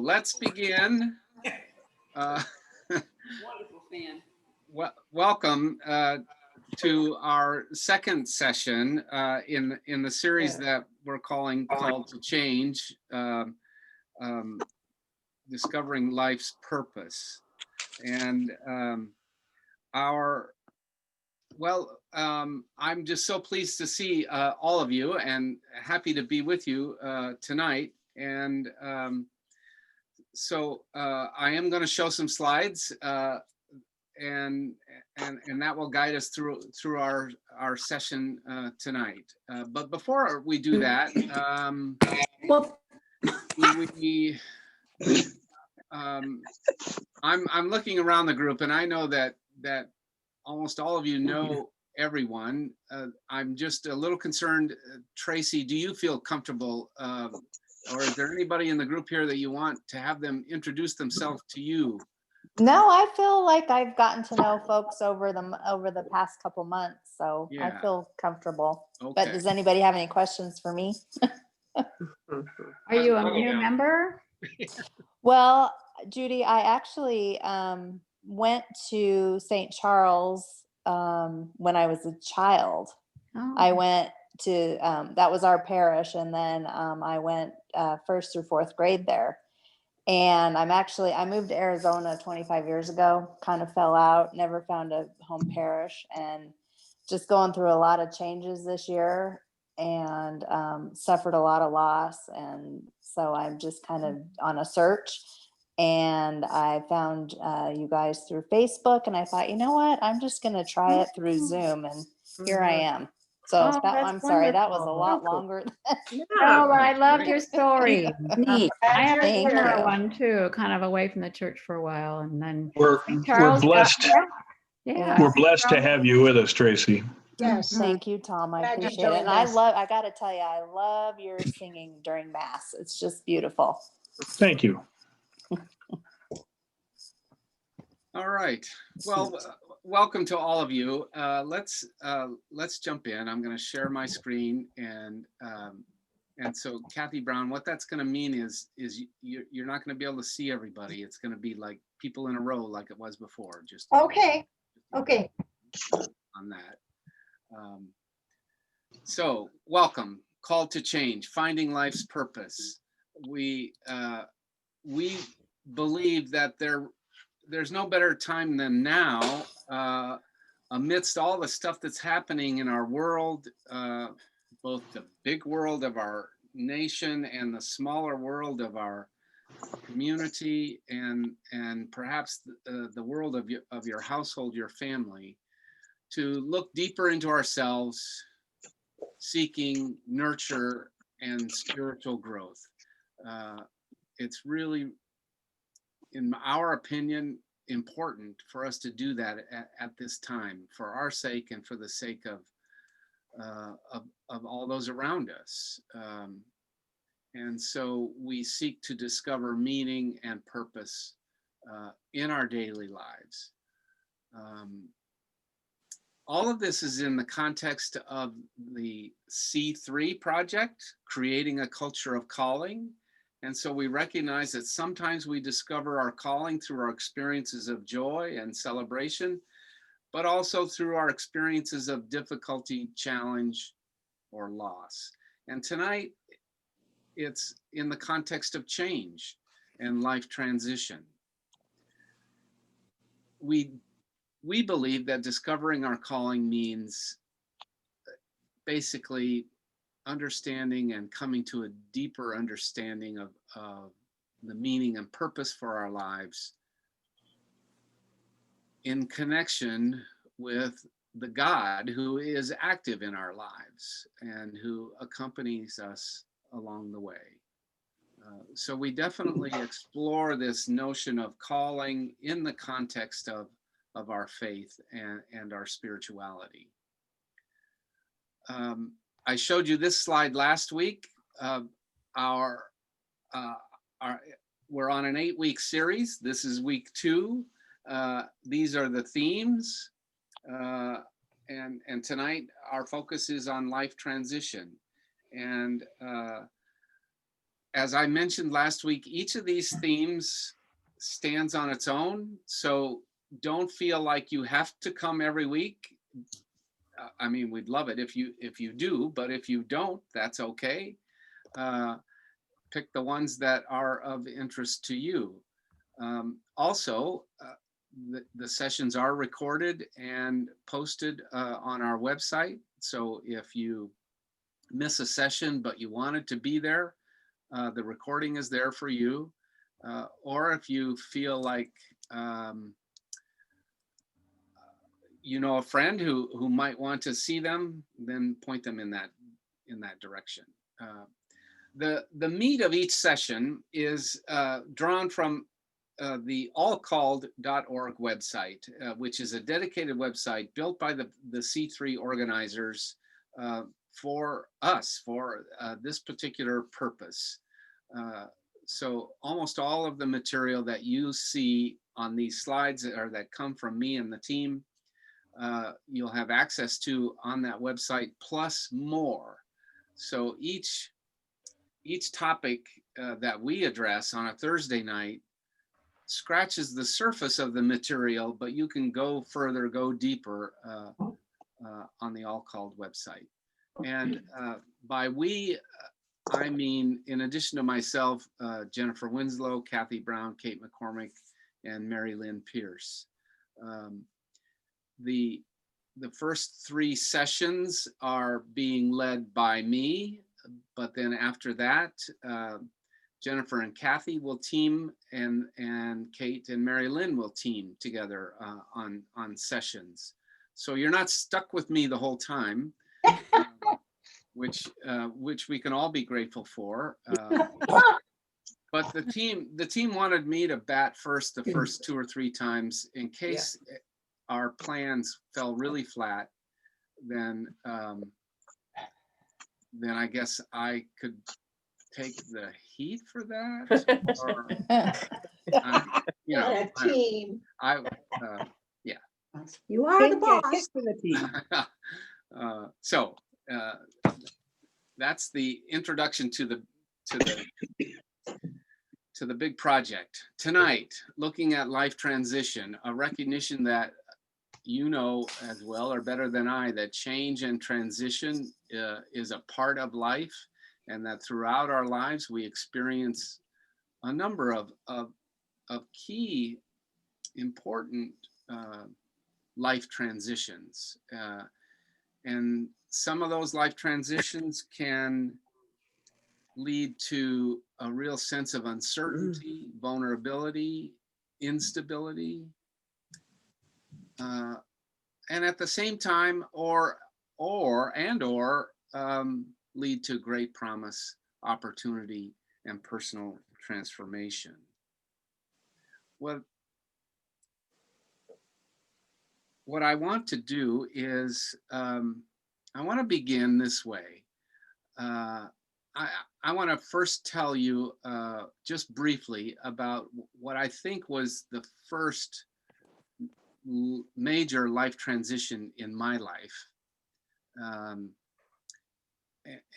let's begin. Wonderful fan. Welcome to our second session in the series that we're calling Called to Change, Discovering Life's Purpose. And I'm just so pleased to see all of you and happy to be with you tonight. And so I am going to show some slides and that will guide us through our session tonight. But before we do that, I'm looking around the group, and I know that almost all of you know everyone. I'm just a little concerned. Tracy, do you feel comfortable, or is there anybody in the group here that you want to have them introduce themselves to you? No, I feel like I've gotten to know folks over the past couple months, so yeah. I feel comfortable. Okay. But does anybody have any questions for me? Are you a new member? Well, Judy, I actually went to St. Charles when I was a child. Oh. I went to that was our parish, and then I went first through fourth grade there. And I moved to Arizona 25 years ago, kind of fell out, never found a home parish, and just going through a lot of changes this year, and suffered a lot of loss. And so I'm just kind of on a search, and I found you guys through Facebook, and I thought, you know what, I'm just going to try it through Zoom, and here I am. So I'm sorry, that was a lot longer. No, I love your story. Neat. I had a similar one too, kind of away from the church for a while, and then we're blessed. Yeah, we're blessed to have you with us, Tracy. Yes, thank you, Tom. I appreciate it. And I got to tell you, I love your singing during Mass. It's just beautiful. Thank you. All right. Well, welcome to all of you. Let's jump in. I'm going to share my screen, and so Kathy Brown, what that's going to mean is you're not going to be able to see everybody. It's going to be like people in a row, like it was before. Just okay. On that. So welcome. Called to Change, Finding Life's Purpose. We believe that there's no better time than now, amidst all the stuff that's happening in our world, both the big world of our nation and the smaller world of our community, and perhaps the world of your household, your family, to look deeper into ourselves, seeking nurture and spiritual growth. It's really, in our opinion, important for us to do that at this time, for our sake and for the sake of all those around us. And so we seek to discover meaning and purpose in our daily lives. All of this is in the context of the C3 project, Creating a Culture of Calling. And so we recognize that sometimes we discover our calling through our experiences of joy and celebration, but also through our experiences of difficulty, challenge, or loss. And tonight, it's in the context of change and life transition. We believe that discovering our calling means basically understanding and coming to a deeper understanding of the meaning and purpose for our lives in connection with the God who is active in our lives and who accompanies us along the way. So we definitely explore this notion of calling in the context of our faith and our spirituality. I showed you this slide last week. We're on an 8-week series. This is week 2. These are the themes. And tonight our focus is on life transition. And as I mentioned last week, each of these themes stands on its own. So don't feel like you have to come every week. I mean, we'd love it if you do, but if you don't, that's okay. Pick the ones that are of interest to you. Also, the sessions are recorded and posted on our website. So if you miss a session, but you wanted to be there, the recording is there for you. Or if you feel like you know a friend who might want to see them, then point them in that direction. The meat of each session is drawn from the allcalled.org website, which is a dedicated website built by the C3 organizers for us, for this particular purpose. So almost all of the material that you see on these slides or that come from me and the team, you'll have access to on that website, plus more. So each topic that we address on a Thursday night scratches the surface of the material, but you can go further, go deeper on the All Called website. And by we, I mean, in addition to myself, Jennifer Winslow, Kathy Brown, Kate McCormick, and Mary Lynn Pierce. The first 3 sessions are being led by me, but then after that, Jennifer and Kathy will team, and Kate and Mary Lynn will team together on sessions. So you're not stuck with me the whole time, which we can all be grateful for. But the team wanted me to bat first the first 2 or 3 times in case our plans fell really flat. Then I guess I could take the heat for that. Or, you know, a team. Yeah. You are the boss. For the team. So that's the introduction to the big project. Tonight, looking at life transition, a recognition that you know as well or better than I that change and transition is a part of life, and that throughout our lives we experience a number of key important life transitions. And some of those life transitions can lead to a real sense of uncertainty, vulnerability, instability, and at the same time, or lead to great promise, opportunity, and personal transformation. What I want to do is, I want to begin this way. I want to first tell you just briefly about what I think was the first major life transition in my life,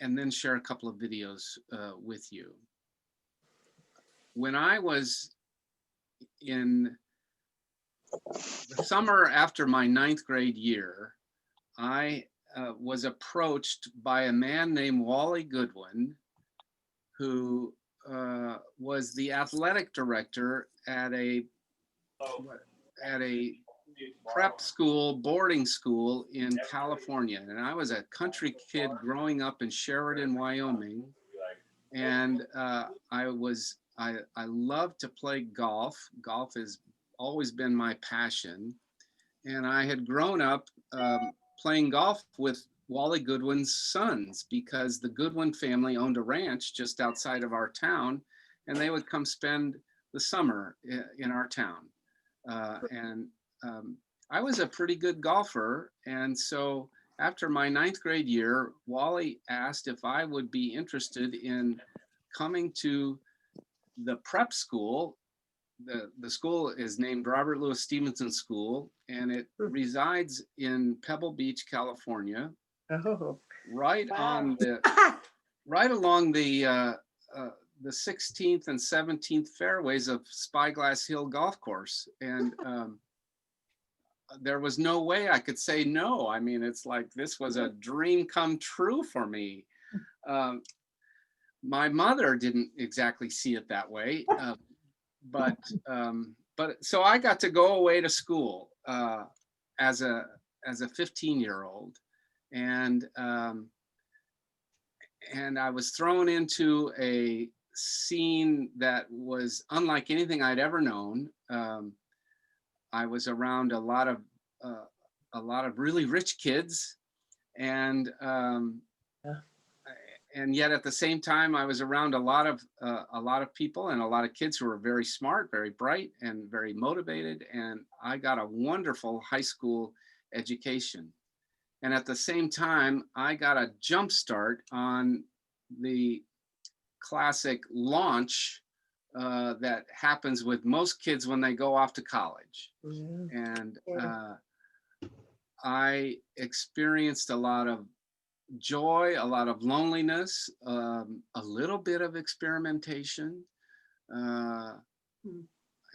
and then share a couple of videos with you. When I was in the summer after my 9th grade year, I was approached by a man named Wally Goodwin, who was the athletic director at a prep school, boarding school in California. And I was a country kid growing up in Sheridan, Wyoming. And I loved to play golf. Golf has always been my passion. And I had grown up playing golf with Wally Goodwin's sons, because the Goodwin family owned a ranch just outside of our town, and they would come spend the summer in our town. I was a pretty good golfer. And so after my 9th grade year, Wally asked if I would be interested in coming to the prep school. The school is named Robert Louis Stevenson School, and it resides in Pebble Beach, California, right along the the 16th and 17th fairways of Spyglass Hill Golf Course. And there was no way I could say no. I mean, it's like this was a dream come true for me. My mother didn't exactly see it that way, but so I got to go away to school as a 15-year-old, and I was thrown into a scene that was unlike anything I'd ever known. I was around a lot of really rich kids, and yet at the same time, I was around a lot of people and a lot of kids who were very smart, very bright, and very motivated. And I got a wonderful high school education. And at the same time, I got a jump start on the classic launch that happens with most kids when they go off to college. And I experienced a lot of joy, a lot of loneliness, a little bit of experimentation. And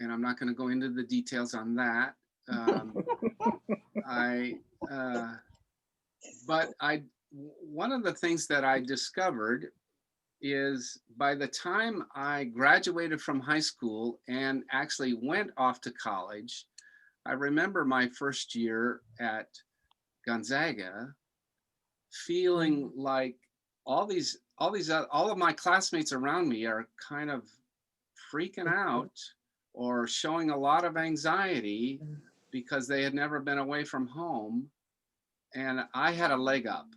I'm not going to go into the details on that. But one of the things that I discovered is by the time I graduated from high school and actually went off to college, I remember my first year at Gonzaga feeling like all of my classmates around me are kind of freaking out or showing a lot of anxiety because they had never been away from home. And I had a leg up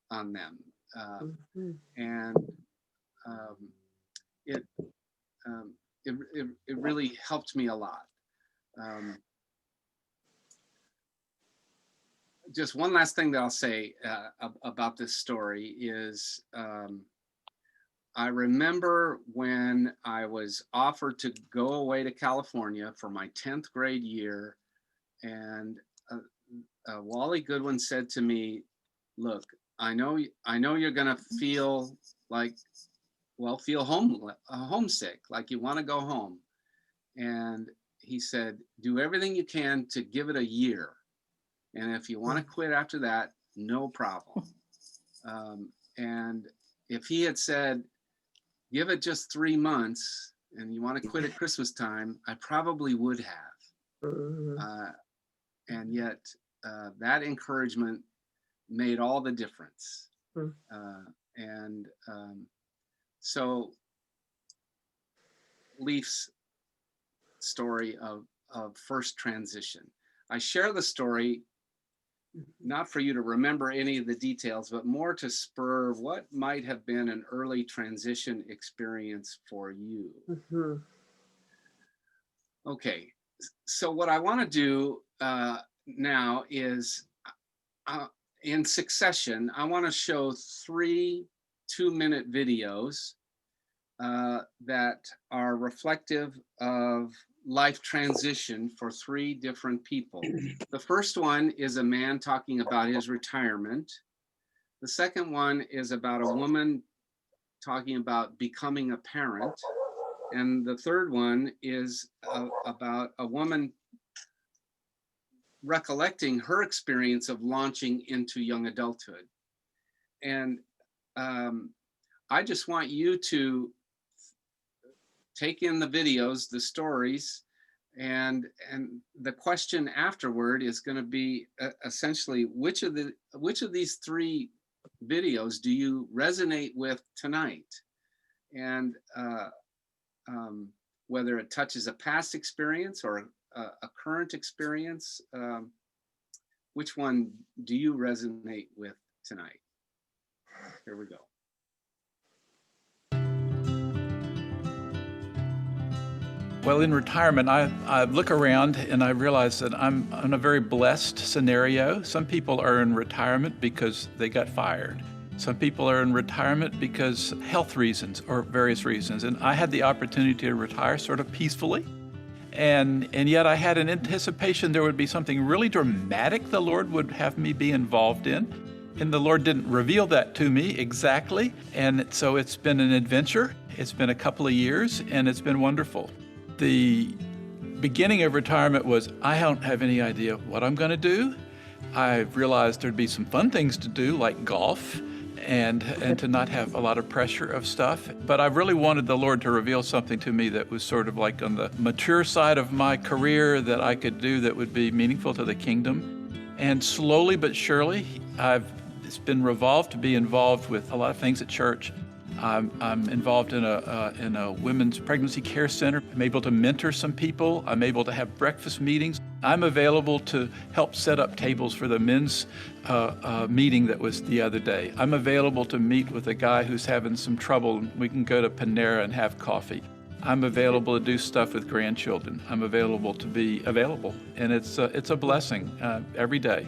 on them. And it really helped me a lot. Just one last thing that I'll say about this story is I remember when I was offered to go away to California for my 10th grade year, and Wally Goodwin said to me, "Look, I know you're gonna feel homesick, like you want to go home." And he said, "Do everything you can to give it a year. And if you want to quit after that, no problem." And if he had said, "Give it just 3 months and you want to quit at Christmas time," I probably would have. And yet that encouragement made all the difference. So Leaf's story of first transition. I share the story not for you to remember any of the details, but more to spur what might have been an early transition experience for you. Okay, so what I want to do now is in succession, I want to show 3 2-minute videos that are reflective of life transition for 3 different people. The first one is a man talking about his retirement. The second one is about a woman talking about becoming a parent. And the third one is about a woman recollecting her experience of launching into young adulthood. And I just want you to take in the videos, the stories, and the question afterward is going to be essentially which of these 3 videos do you resonate with tonight, and whether it touches a past experience or a current experience, which one do you resonate with tonight? Here we go. Well, in retirement, I look around and I realize that I'm in a very blessed scenario. Some people are in retirement because they got fired. Some people are in retirement because health reasons or various reasons. And I had the opportunity to retire sort of peacefully. And yet I had an anticipation there would be something really dramatic the Lord would have me be involved in. And the Lord didn't reveal that to me exactly. And so it's been an adventure. It's been a couple of years, and it's been wonderful. The beginning of retirement was, I don't have any idea what I'm going to do. I realized there'd be some fun things to do, like golf, and to not have a lot of pressure of stuff. But I really wanted the Lord to reveal something to me that was sort of like on the mature side of my career that I could do that would be meaningful to the kingdom. And slowly but surely, it's been revolved to be involved with a lot of things at church. I'm involved in a women's pregnancy care center. I'm able to mentor some people. I'm able to have breakfast meetings. I'm available to help set up tables for the men's meeting that was the other day. I'm available to meet with a guy who's having some trouble. We can go to Panera and have coffee. I'm available to do stuff with grandchildren. I'm available to be available, and it's a blessing every day.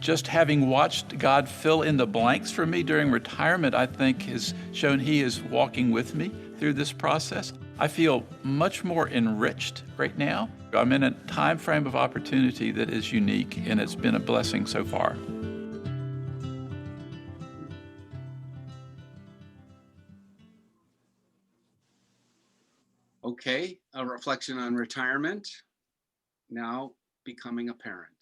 Just having watched God fill in the blanks for me during retirement, I think has shown He is walking with me through this process. I feel much more enriched right now. I'm in a time frame of opportunity that is unique, and it's been a blessing so far. Okay, a reflection on retirement, now becoming a parent.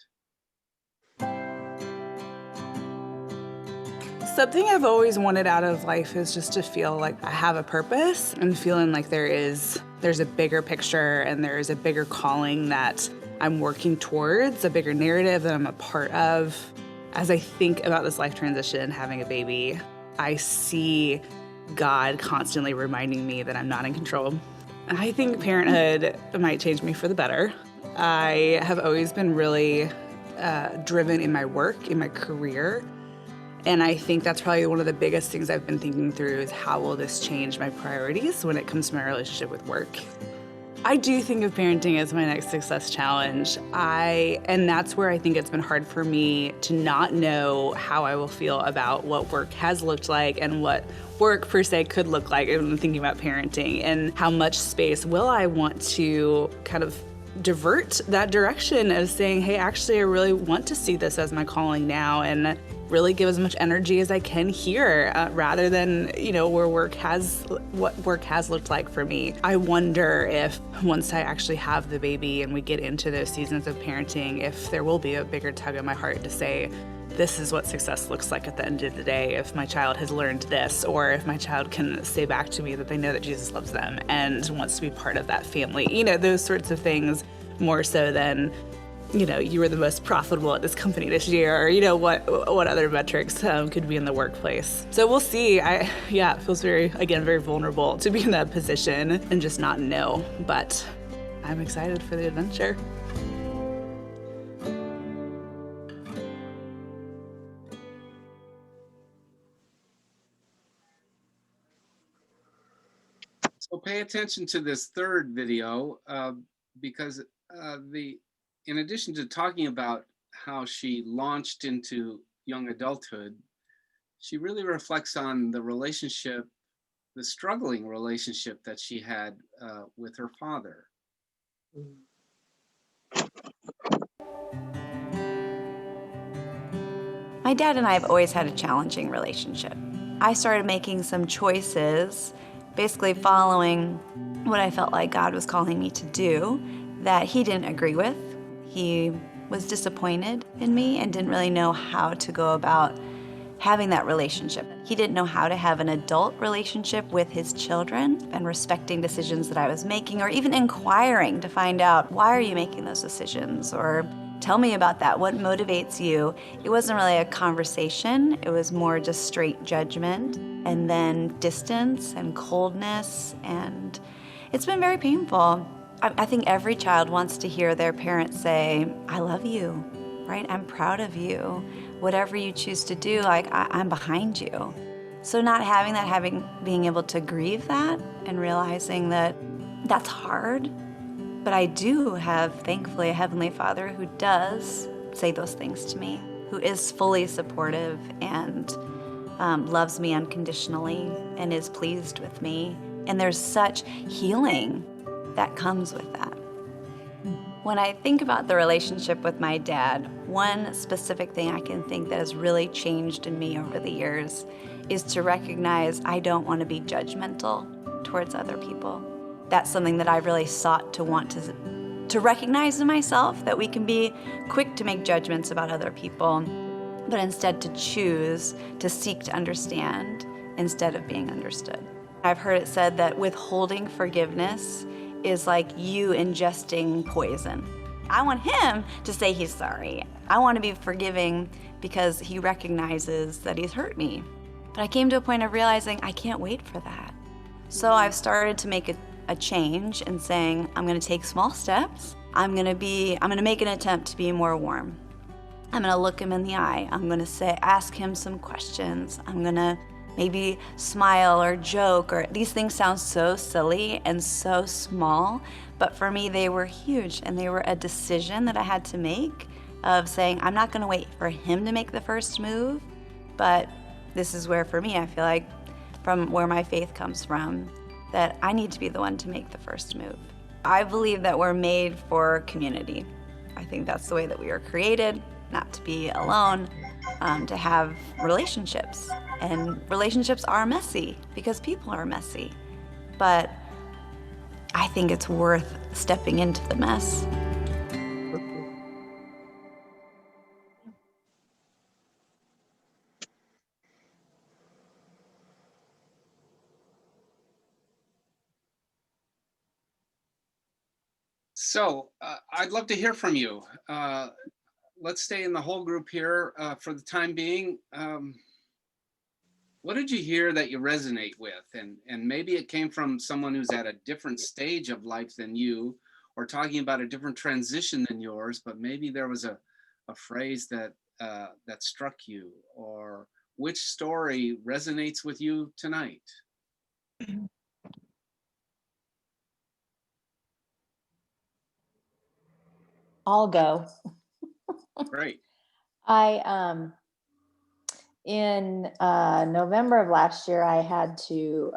Something I've always wanted out of life is just to feel like I have a purpose and feeling like there's a bigger picture and there's a bigger calling that I'm working towards, a bigger narrative that I'm a part of. As I think about this life transition, having a baby, I see God constantly reminding me that I'm not in control. I think parenthood might change me for the better. I have always been really driven in my work, in my career. And I think that's probably one of the biggest things I've been thinking through is how will this change my priorities when it comes to my relationship with work. I do think of parenting as my next success challenge. And that's where I think it's been hard for me to not know how I will feel about what work has looked like and what work per se could look like when thinking about parenting, and how much space will I want to kind of divert that direction of saying, hey, actually, I really want to see this as my calling now and really give as much energy as I can here, rather than, what work has looked like for me. I wonder if once I actually have the baby and we get into those seasons of parenting, if there will be a bigger tug in my heart to say, this is what success looks like at the end of the day, if my child has learned this, or if my child can say back to me that they know that Jesus loves them and wants to be part of that family. Those sorts of things, more so than, you were the most profitable at this company this year, or, what other metrics could be in the workplace. So we'll see. It feels very vulnerable to be in that position and just not know, but I'm excited for the adventure. So pay attention to this third video because in addition to talking about how she launched into young adulthood, she really reflects on the relationship, the struggling relationship that she had with her father. My dad and I have always had a challenging relationship. I started making some choices, basically following what I felt like God was calling me to do, that he didn't agree with. He was disappointed in me and didn't really know how to go about having that relationship. He didn't know how to have an adult relationship with his children and respecting decisions that I was making, or even inquiring to find out, why are you making those decisions? Or tell me about that. What motivates you? It wasn't really a conversation. It was more just straight judgment, and then distance and coldness. And it's been very painful. I think every child wants to hear their parents say, I love you, right? I'm proud of you. Whatever you choose to do, I'm behind you. So not having that, being able to grieve that and realizing that that's hard. But I do have, thankfully, a Heavenly Father who does say those things to me, who is fully supportive and loves me unconditionally and is pleased with me. And there's such healing that comes with that. When I think about the relationship with my dad, one specific thing I can think that has really changed in me over the years is to recognize I don't want to be judgmental towards other people. That's something that I've really sought to want to recognize in myself, that we can be quick to make judgments about other people, but instead to choose to seek to understand instead of being understood. I've heard it said that withholding forgiveness is like you ingesting poison. I want him to say he's sorry. I want to be forgiving because he recognizes that he's hurt me. But I came to a point of realizing I can't wait for that. So I've started to make a change and saying, I'm going to take small steps. I'm going to make an attempt to be more warm. I'm going to look him in the eye. I'm going to ask him some questions. I'm going to maybe smile or joke, or these things sound so silly and so small, but for me they were huge, and they were a decision that I had to make of saying, I'm not gonna wait for him to make the first move, but this is where, for me, I feel like, from where my faith comes from, that I need to be the one to make the first move. I believe that we're made for community. I think that's the way that we were created, not to be alone, to have relationships. And relationships are messy because people are messy. But I think it's worth stepping into the mess. So I'd love to hear from you. Let's stay in the whole group here for the time being. What did you hear that you resonate with? And maybe it came from someone who's at a different stage of life than you, or talking about a different transition than yours, but maybe there was a phrase that that struck you, or which story resonates with you tonight? I'll go. Great. In November of last year, I had to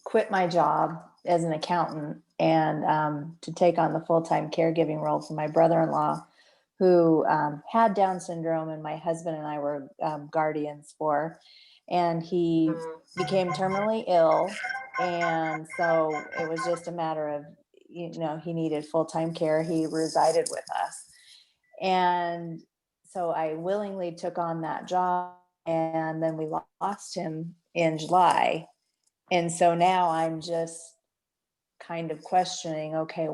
quit my job as an accountant and to take on the full-time caregiving role for my brother-in-law, who had Down syndrome, and my husband and I were guardians for. And he became terminally ill, and so it was just a matter of, he needed full-time care. He resided with us, and so I willingly took on that job, and then we lost him in July. And so now I'm just kind of questioning, okay,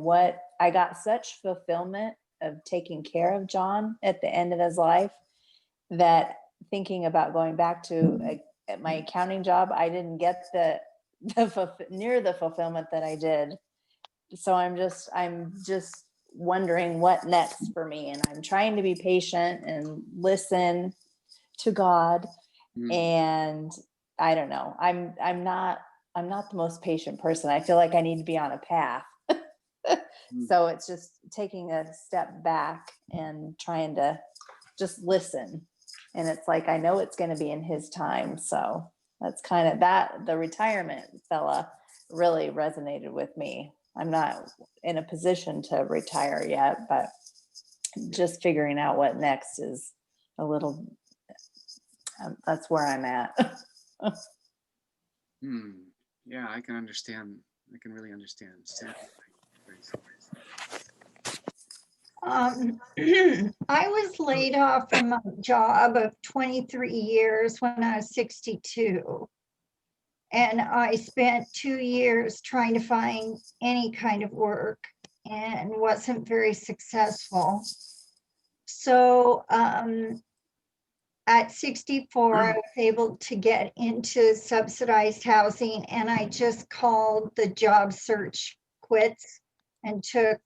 I got such fulfillment of taking care of John at the end of his life that thinking about going back to my accounting job, I didn't get near the fulfillment that I did. So I'm just wondering what next for me, and I'm trying to be patient and listen to God. And I don't know, I'm not the most patient person. I feel like I need to be on a path. So it's just taking a step back and trying to just listen. And it's like, I know it's going to be in his time. So that's kind of that. The retirement fella really resonated with me. I'm not in a position to retire yet, but just figuring out what next is a little, that's where I'm at. Yeah, I can understand. I can really understand. I was laid off from a job of 23 years when I was 62. And I spent 2 years trying to find any kind of work and wasn't very successful. So at 64, I was able to get into subsidized housing, and I just called the job search quits and took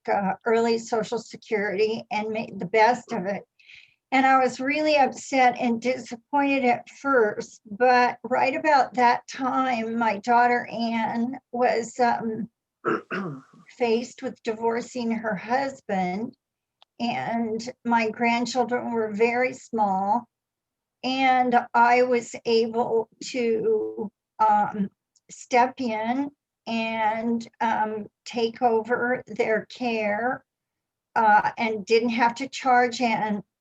early Social Security and made the best of it. And I was really upset and disappointed at first, but right about that time, my daughter Anne was faced with divorcing her husband, and my grandchildren were very small, and I was able to step in and take over their care and didn't have to charge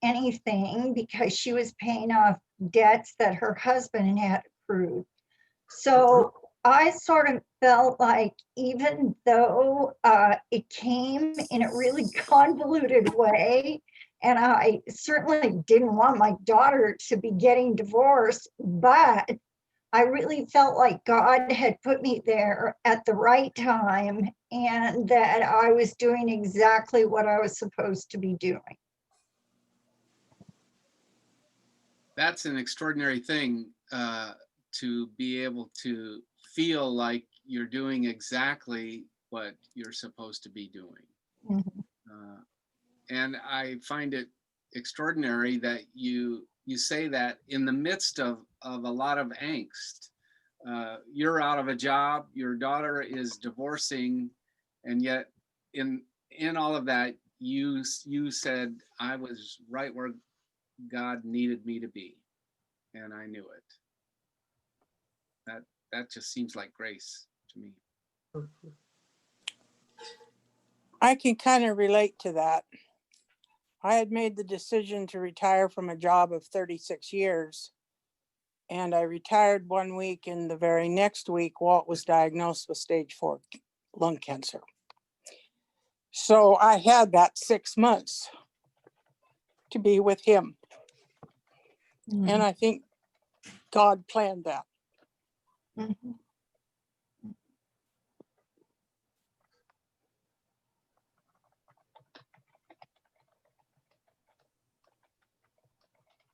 anything because she was paying off debts that her husband had accrued. So I sort of felt like, even though it came in a really convoluted way, and I certainly didn't want my daughter to be getting divorced, but I really felt like God had put me there at the right time and that I was doing exactly what I was supposed to be doing. That's an extraordinary thing, to be able to feel like you're doing exactly what you're supposed to be doing. Mhm. And I find it extraordinary that you say that in the midst of a lot of angst. You're out of a job, your daughter is divorcing, and yet in all of that, you said, I was right where God needed me to be, and I knew it. That just seems like grace to me. I can kind of relate to that. I had made the decision to retire from a job of 36 years. And I retired 1 week, and the very next week, Walt was diagnosed with stage 4 lung cancer. So I had that 6 months to be with him. Mhm. And I think God planned that. Mhm.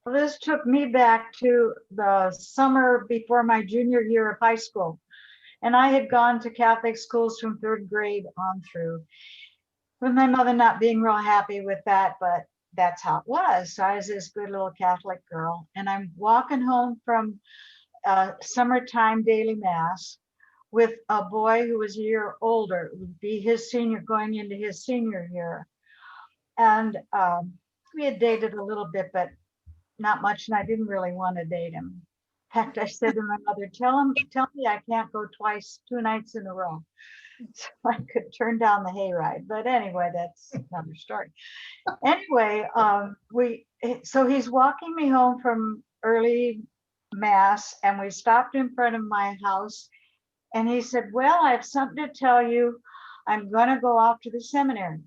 Well, this took me back to the summer before my junior year of high school. And I had gone to Catholic schools from 3rd grade on through, with my mother not being real happy with that, but that's how it was. So I was this good little Catholic girl, and I'm walking home from summertime daily mass with a boy who was a year older. It would be his senior, going into his senior year. And we had dated a little bit, but not much, and I didn't really want to date him. In fact, I said to my mother, tell me I can't go 2 nights in a row, so I could turn down the hayride. But anyway, that's another story. Anyway, so he's walking me home from early mass, and we stopped in front of my house, and he said, well, I have something to tell you. I'm going to go off to the seminary.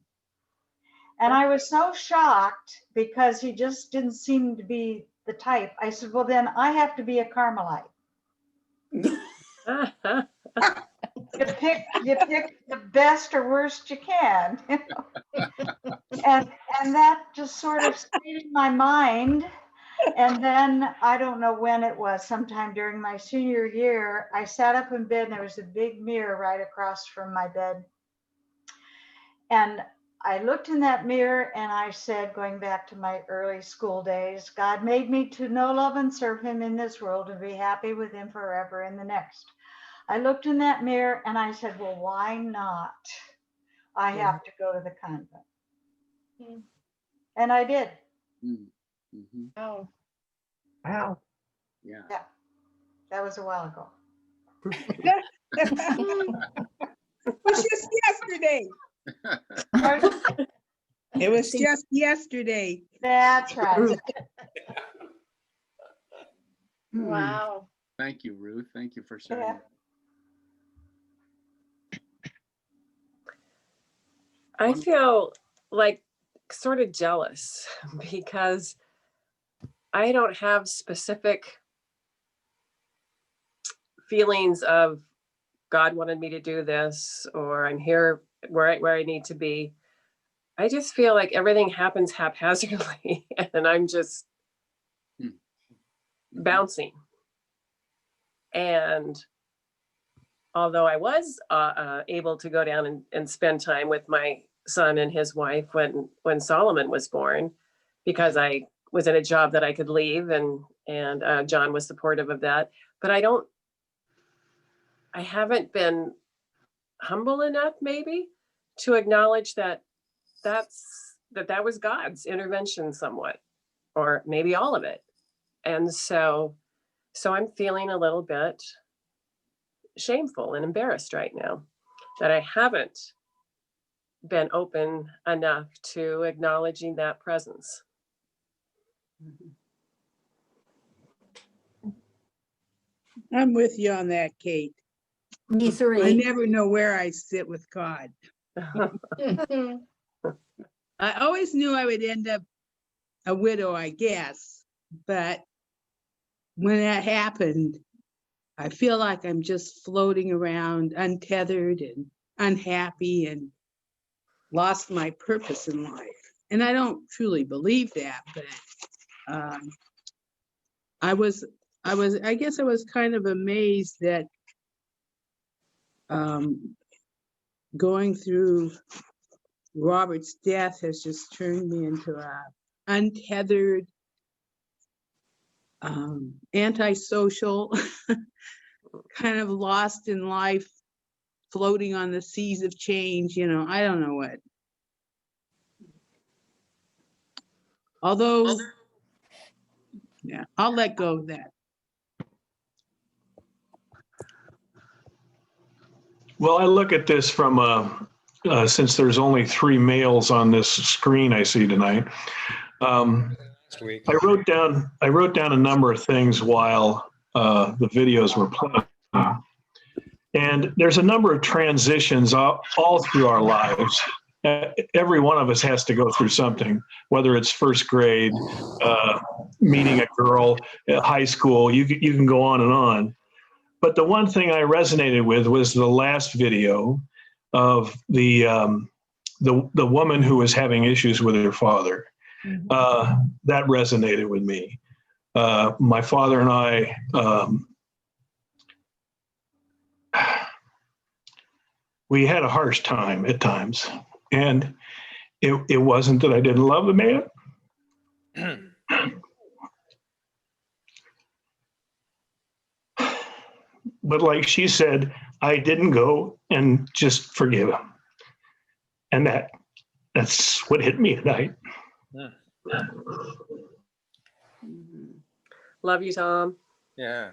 And I was so shocked because he just didn't seem to be the type. I said, well, then I have to be a Carmelite. You pick the best or worst you can. You know? and that just sort of stayed in my mind. And then I don't know when it was, sometime during my senior year, I sat up in bed and there was a big mirror right across from my bed. And I looked in that mirror and I said, going back to my early school days, God made me to know, love, and serve him in this world and be happy with him forever in the next. I looked in that mirror and I said, well, why not? I have to go to the convent. And I did. Mm-hmm. Oh, wow. Yeah. Yeah, that was a while ago. It was just yesterday. It was just yesterday. That's right. Wow. Thank you, Ruth. Thank you for sharing. Yeah. I feel like sort of jealous because I don't have specific feelings of God wanted me to do this, or I'm here where I need to be. I just feel like everything happens haphazardly and I'm just bouncing. And although I was able to go down and spend time with my son and his wife when Solomon was born, because I was in a job that I could leave, and John was supportive of that. But I haven't been humble enough maybe to acknowledge that was God's intervention somewhat, or maybe all of it. And so I'm feeling a little bit shameful and embarrassed right now that I haven't been open enough to acknowledging that presence. I'm with you on that, Kate. Me I three. never know where I sit with God. I always knew I would end up a widow, I guess, but when that happened, I feel like I'm just floating around untethered and unhappy and lost my purpose in life. And I don't truly believe that, but I guess I was kind of amazed that going through Robert's death has just turned me into a untethered, antisocial, kind of lost in life, floating on the seas of change. You know, I don't know what. Although, yeah, I'll let go of that. Well, I look at this from since there's only 3 males on this screen I see tonight. I wrote down a number of things while the videos were playing, and there's a number of transitions all through our lives. Every one of us has to go through something, whether it's first grade, meeting a girl, high school. You can go on and on. But the one thing I resonated with was the last video of the woman who was having issues with her father. That resonated with me. My father and I, we had a harsh time at times, and it wasn't that I didn't love the man. But like she said, I didn't go and just forgive him. And that's what hit me tonight. Love you, Tom. Yeah.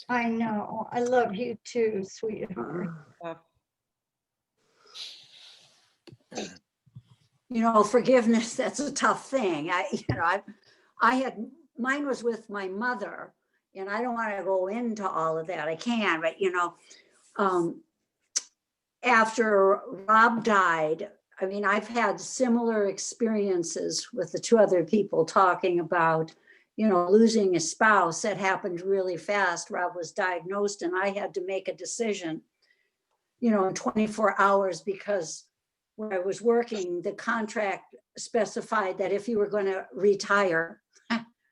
I know. I love you too, sweetheart. You know, forgiveness, that's a tough thing. Mine was with my mother, and I don't want to go into all of that. I can, but after Rob died, I mean, I've had similar experiences with the 2 other people talking about, losing a spouse. That happened really fast. Rob was diagnosed, and I had to make a decision, in 24 hours, because when I was working, the contract specified that if you were going to retire,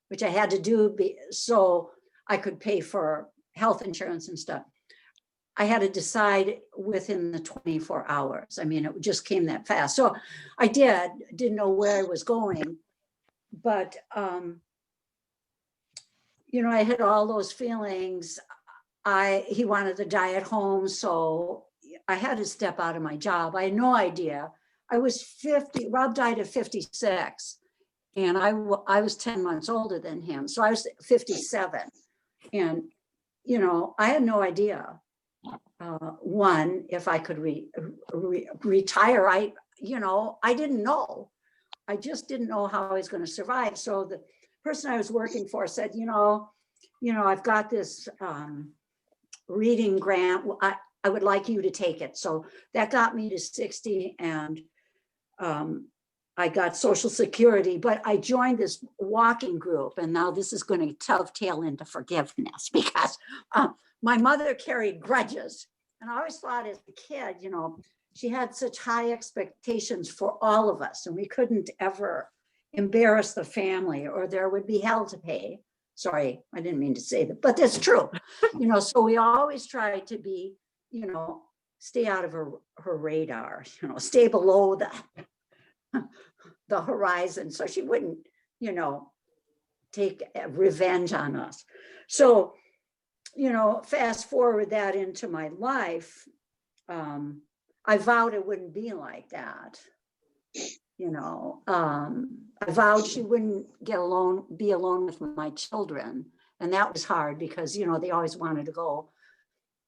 which I had to do so I could pay for health insurance and stuff, I had to decide within the 24 hours. I mean, it just came that fast. So I didn't know where I was going, but, I had all those feelings. He wanted to die at home, so I had to step out of my job. I had no idea. I was 50, Rob died at 56, and I was 10 months older than him. So I was 57, and, I had no idea. One, if I could retire, I didn't know. I just didn't know how I was going to survive. So the person I was working for said, I've got this reading grant. I would like you to take it. So that got me to 60, and I got Social Security, but I joined this walking group. And now this is going to dovetail into forgiveness, because my mother carried grudges. And I always thought as a kid, she had such high expectations for all of us, and we couldn't ever embarrass the family, or there would be hell to pay. Sorry, I didn't mean to say that, but that's true. So we always tried to be, stay out of her radar, stay below the horizon, so she wouldn't, take revenge on us. So, fast forward that into my life, I vowed it wouldn't be like that. I vowed she wouldn't be alone with my children. And that was hard because, they always wanted to go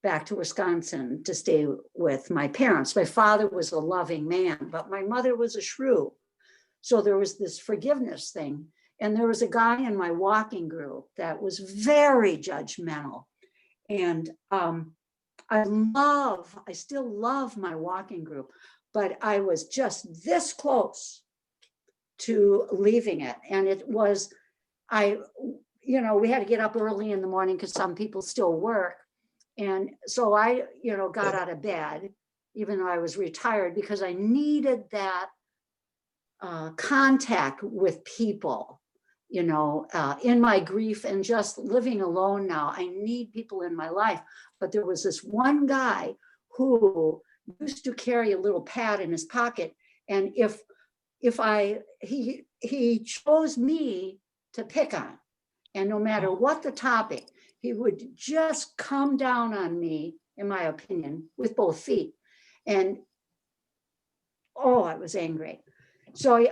back to Wisconsin to stay with my parents. My father was a loving man, but my mother was a shrew. So there was this forgiveness thing. And there was a guy in my walking group that was very judgmental. And I still love my walking group, but I was just this close to leaving it. And it was, we had to get up early in the morning because some people still work. And so I, got out of bed, even though I was retired, because I needed that contact with people, in my grief and just living alone now. I need people in my life. But there was this one guy who used to carry a little pad in his pocket. And he chose me to pick on. And no matter what the topic, he would just come down on me, in my opinion, with both feet. And I was angry. So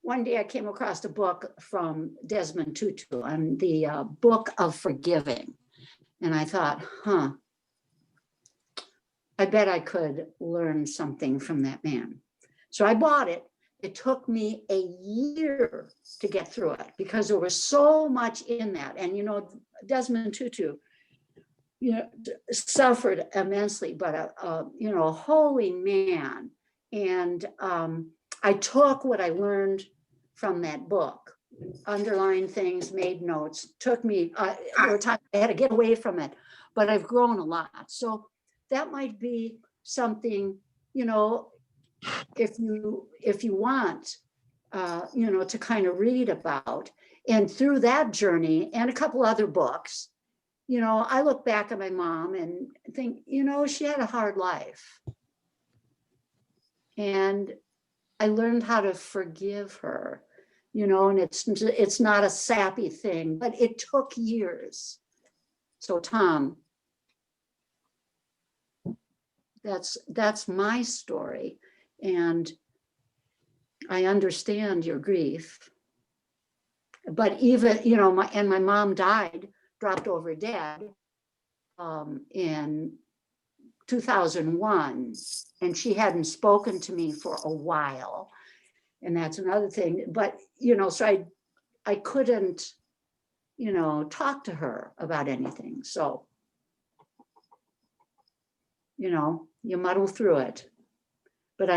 one day I came across a book from Desmond Tutu on the book of forgiving. And I thought, I bet I could learn something from that man. So I bought it. It took me a year to get through it because there was so much in that. And, Desmond Tutu, suffered immensely, but a holy man. And I took what I learned from that book, underlined things, made notes, took me, there were times I had to get away from it, but I've grown a lot. So that might be something, if you want, to kind of read about. And through that journey and a couple other books, I look back at my mom and think, she had a hard life. And I learned how to forgive her, and it's not a sappy thing, but it took years. So Tom, that's my story. And I understand your grief. But even, my mom died, dropped over dead in 2001, and she hadn't spoken to me for a while. And that's another thing. But, so I couldn't, talk to her about anything. So, you muddle through it. But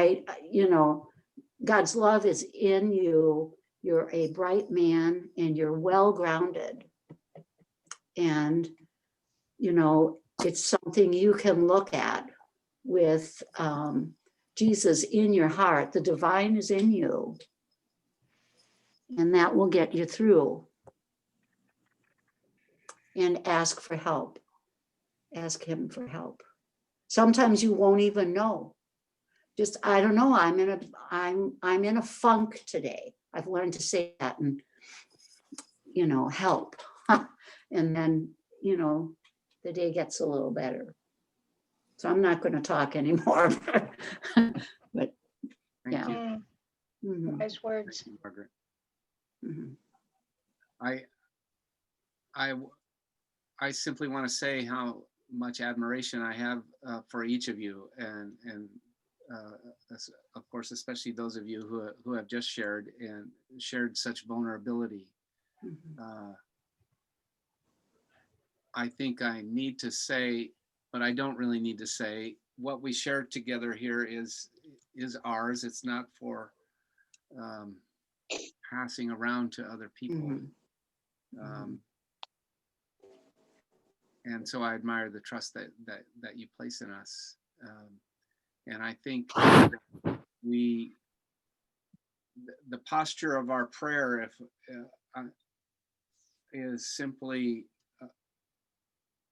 God's love is in you. You're a bright man and you're well-grounded. And, it's something you can look at with Jesus in your heart. The divine is in you. And that will get you through. And ask for help. Ask him for help. Sometimes you won't even know. Just, I don't know, I'm in a funk today. I've learned to say that and, help. And then, the day gets a little better. So I'm not going to talk anymore. But yeah. Mm-hmm. Nice words. Thank you, Margaret. Mm-hmm. I simply want to say how much admiration I have for each of you, and of course, especially those of you who have just shared such vulnerability. Mm-hmm. I think I need to say, but I don't really need to say, what we share together here is ours. It's not for passing around to other people. Mm-hmm. And so I admire the trust that you place in us. And I think the posture of our prayer is simply,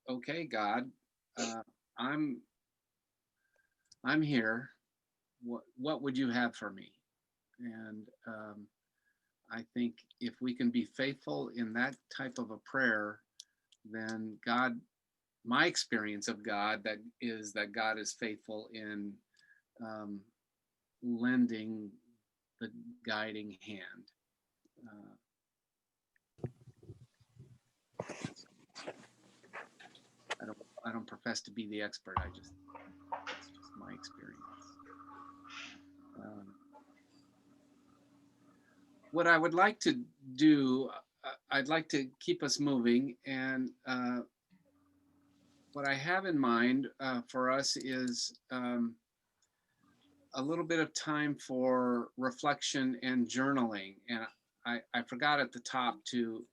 okay, God, I'm here. What would you have for me? And I think if we can be faithful in that type of a prayer, then God, my experience of God, that God is faithful in lending the guiding hand. I don't I don't profess to be the expert. It's just my experience. What I would like to do, I'd like to keep us moving, and what I have in mind for us is a little bit of time for reflection and journaling. And I forgot at the top to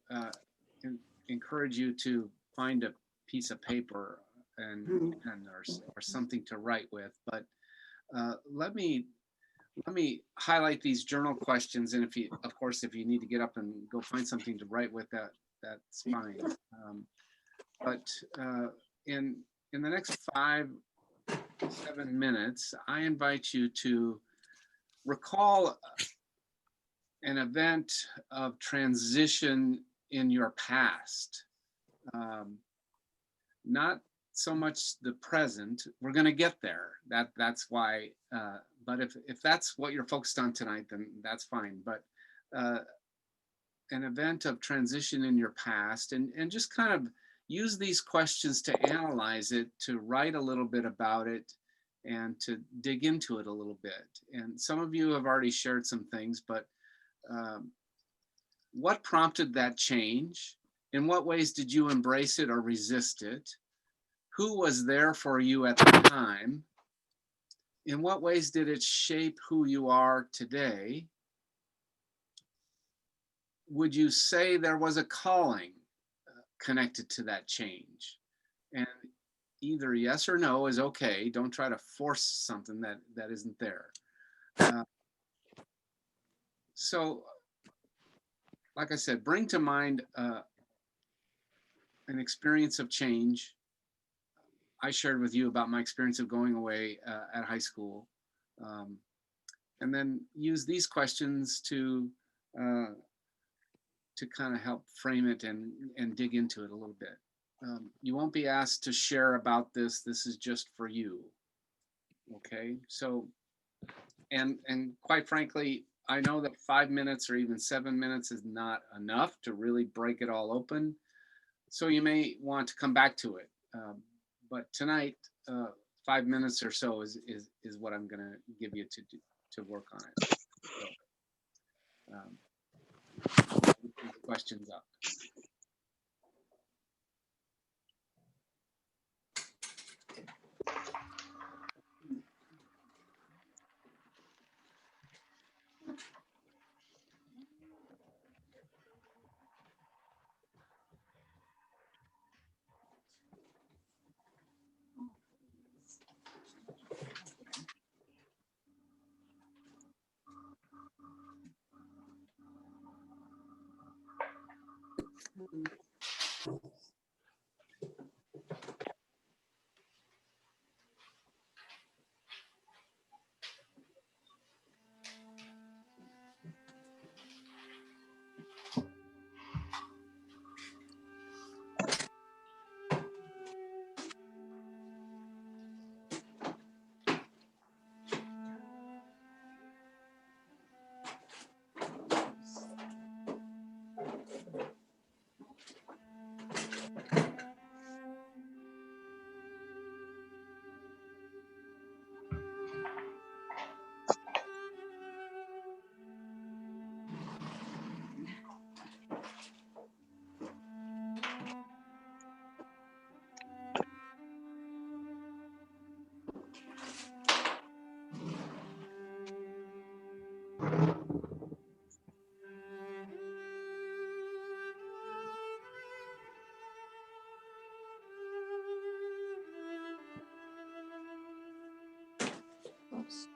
encourage you to find a piece of paper and or something to write with. But let me highlight these journal questions, and if you, of course, if you need to get up and go find something to write with, that's fine. But in the next 5-7 minutes, I invite you to recall an event of transition in your past. Not so much the present. We're going to get there. That's why. But if that's what you're focused on tonight, then that's fine. But an event of transition in your past, and just kind of use these questions to analyze it, to write a little bit about it, and to dig into it a little bit. And some of you have already shared some things, but what prompted that change? In what ways did you embrace it or resist it? Who was there for you at the time? In what ways did it shape who you are today? Would you say there was a calling connected to that change? And either yes or no is okay. Don't try to force something that isn't there. So, like I said, bring to mind an experience of change. I shared with you about my experience of going away at high school. And then use these questions to kind of help frame it and dig into it a little bit. You won't be asked to share about this. This is just for you. Okay, so, and quite frankly, I know that 5 minutes or even 7 minutes is not enough to really break it all open. So you may want to come back to it. But tonight, 5 minutes or so is what I'm gonna give you to work on it. So, questions up. Oops.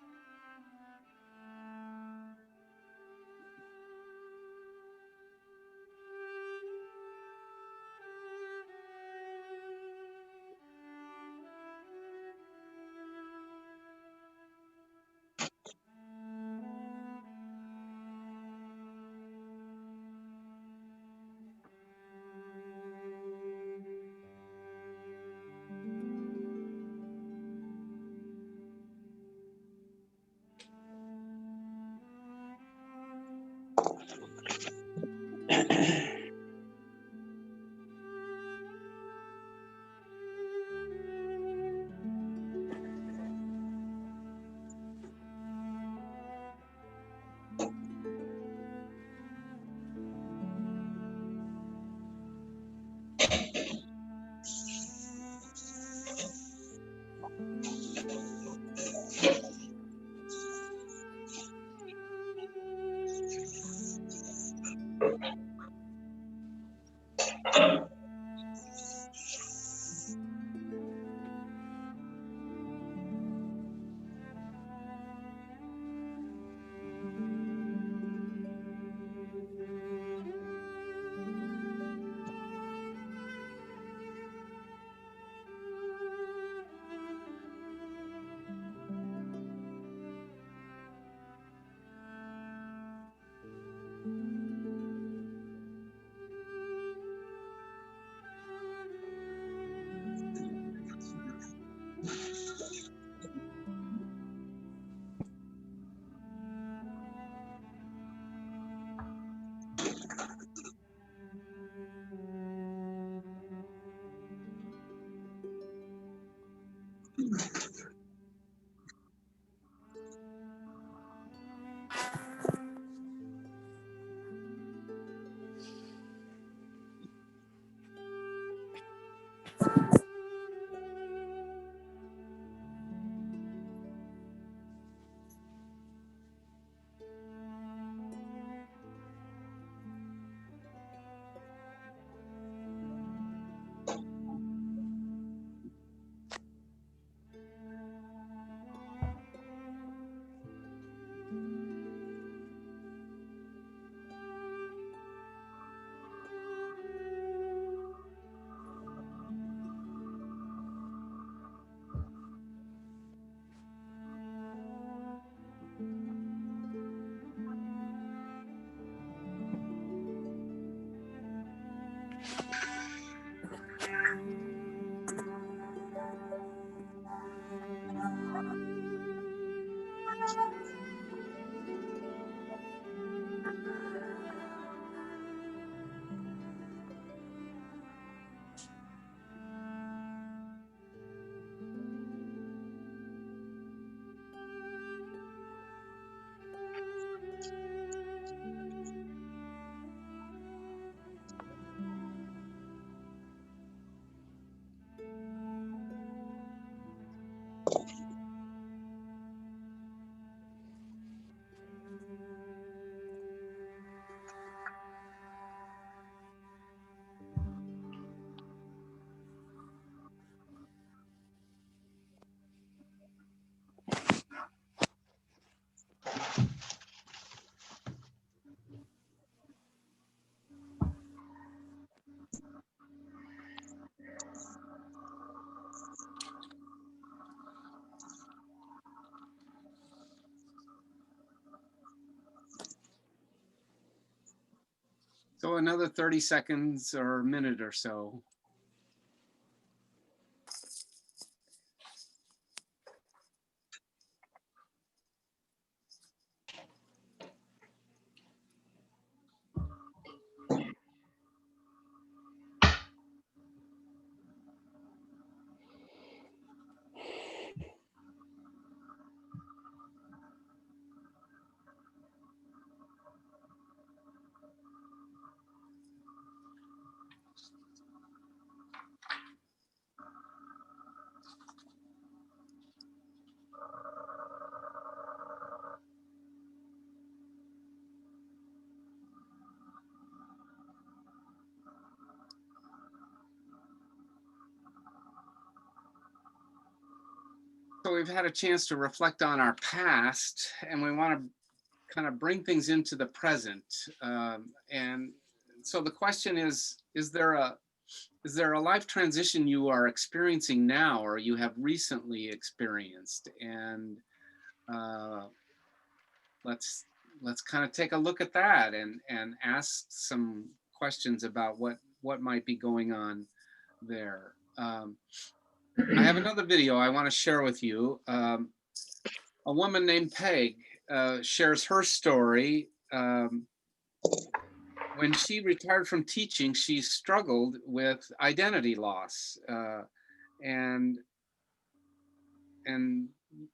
So another 30 seconds or a minute or so. So we've had a chance to reflect on our past, and we want to kind of bring things into the present. And so the question is there a life transition you are experiencing now or you have recently experienced? And let's kind of take a look at that and ask some questions about what might be going on there. I have another video I want to share with you. A woman named Peg shares her story. When she retired from teaching, she struggled with identity loss. And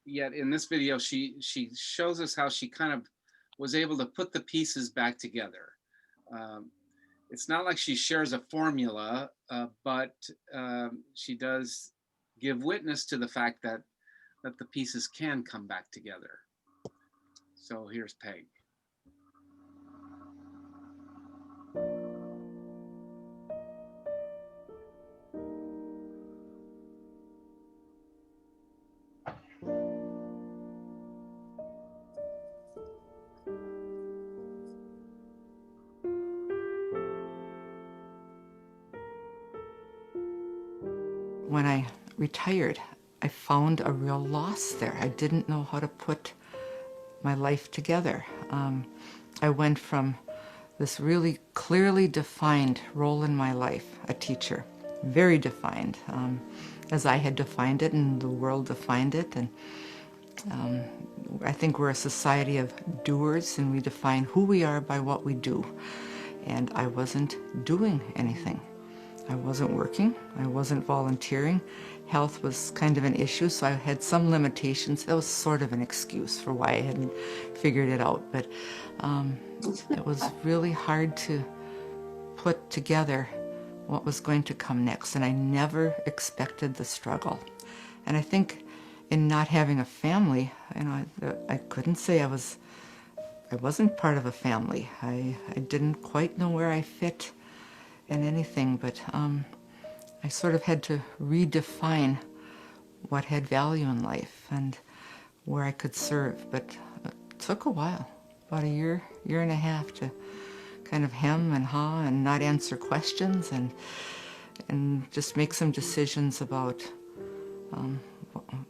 yet in this video, she shows us how she kind of was able to put the pieces back together. It's not like she shares a formula, but she does give witness to the fact that the pieces can come back together. So here's Peg. When I retired, I found a real loss there. I didn't know how to put my life together. I went from this really clearly defined role in my life, a teacher, very defined, as I had defined it and the world defined it. And I think we're a society of doers, and we define who we are by what we do. And I wasn't doing anything. I wasn't working, I wasn't volunteering. Health was kind of an issue, so I had some limitations. That was sort of an excuse for why I hadn't figured it out. But it was really hard to put together what was going to come next, and I never expected the struggle. And I think in not having a family, you know, I couldn't say I wasn't part of a family. I didn't quite know where I fit in anything, but I sort of had to redefine what had value in life and where I could serve. But it took a while, about a year and a half, to kind of hem and haw and not answer questions and just make some decisions about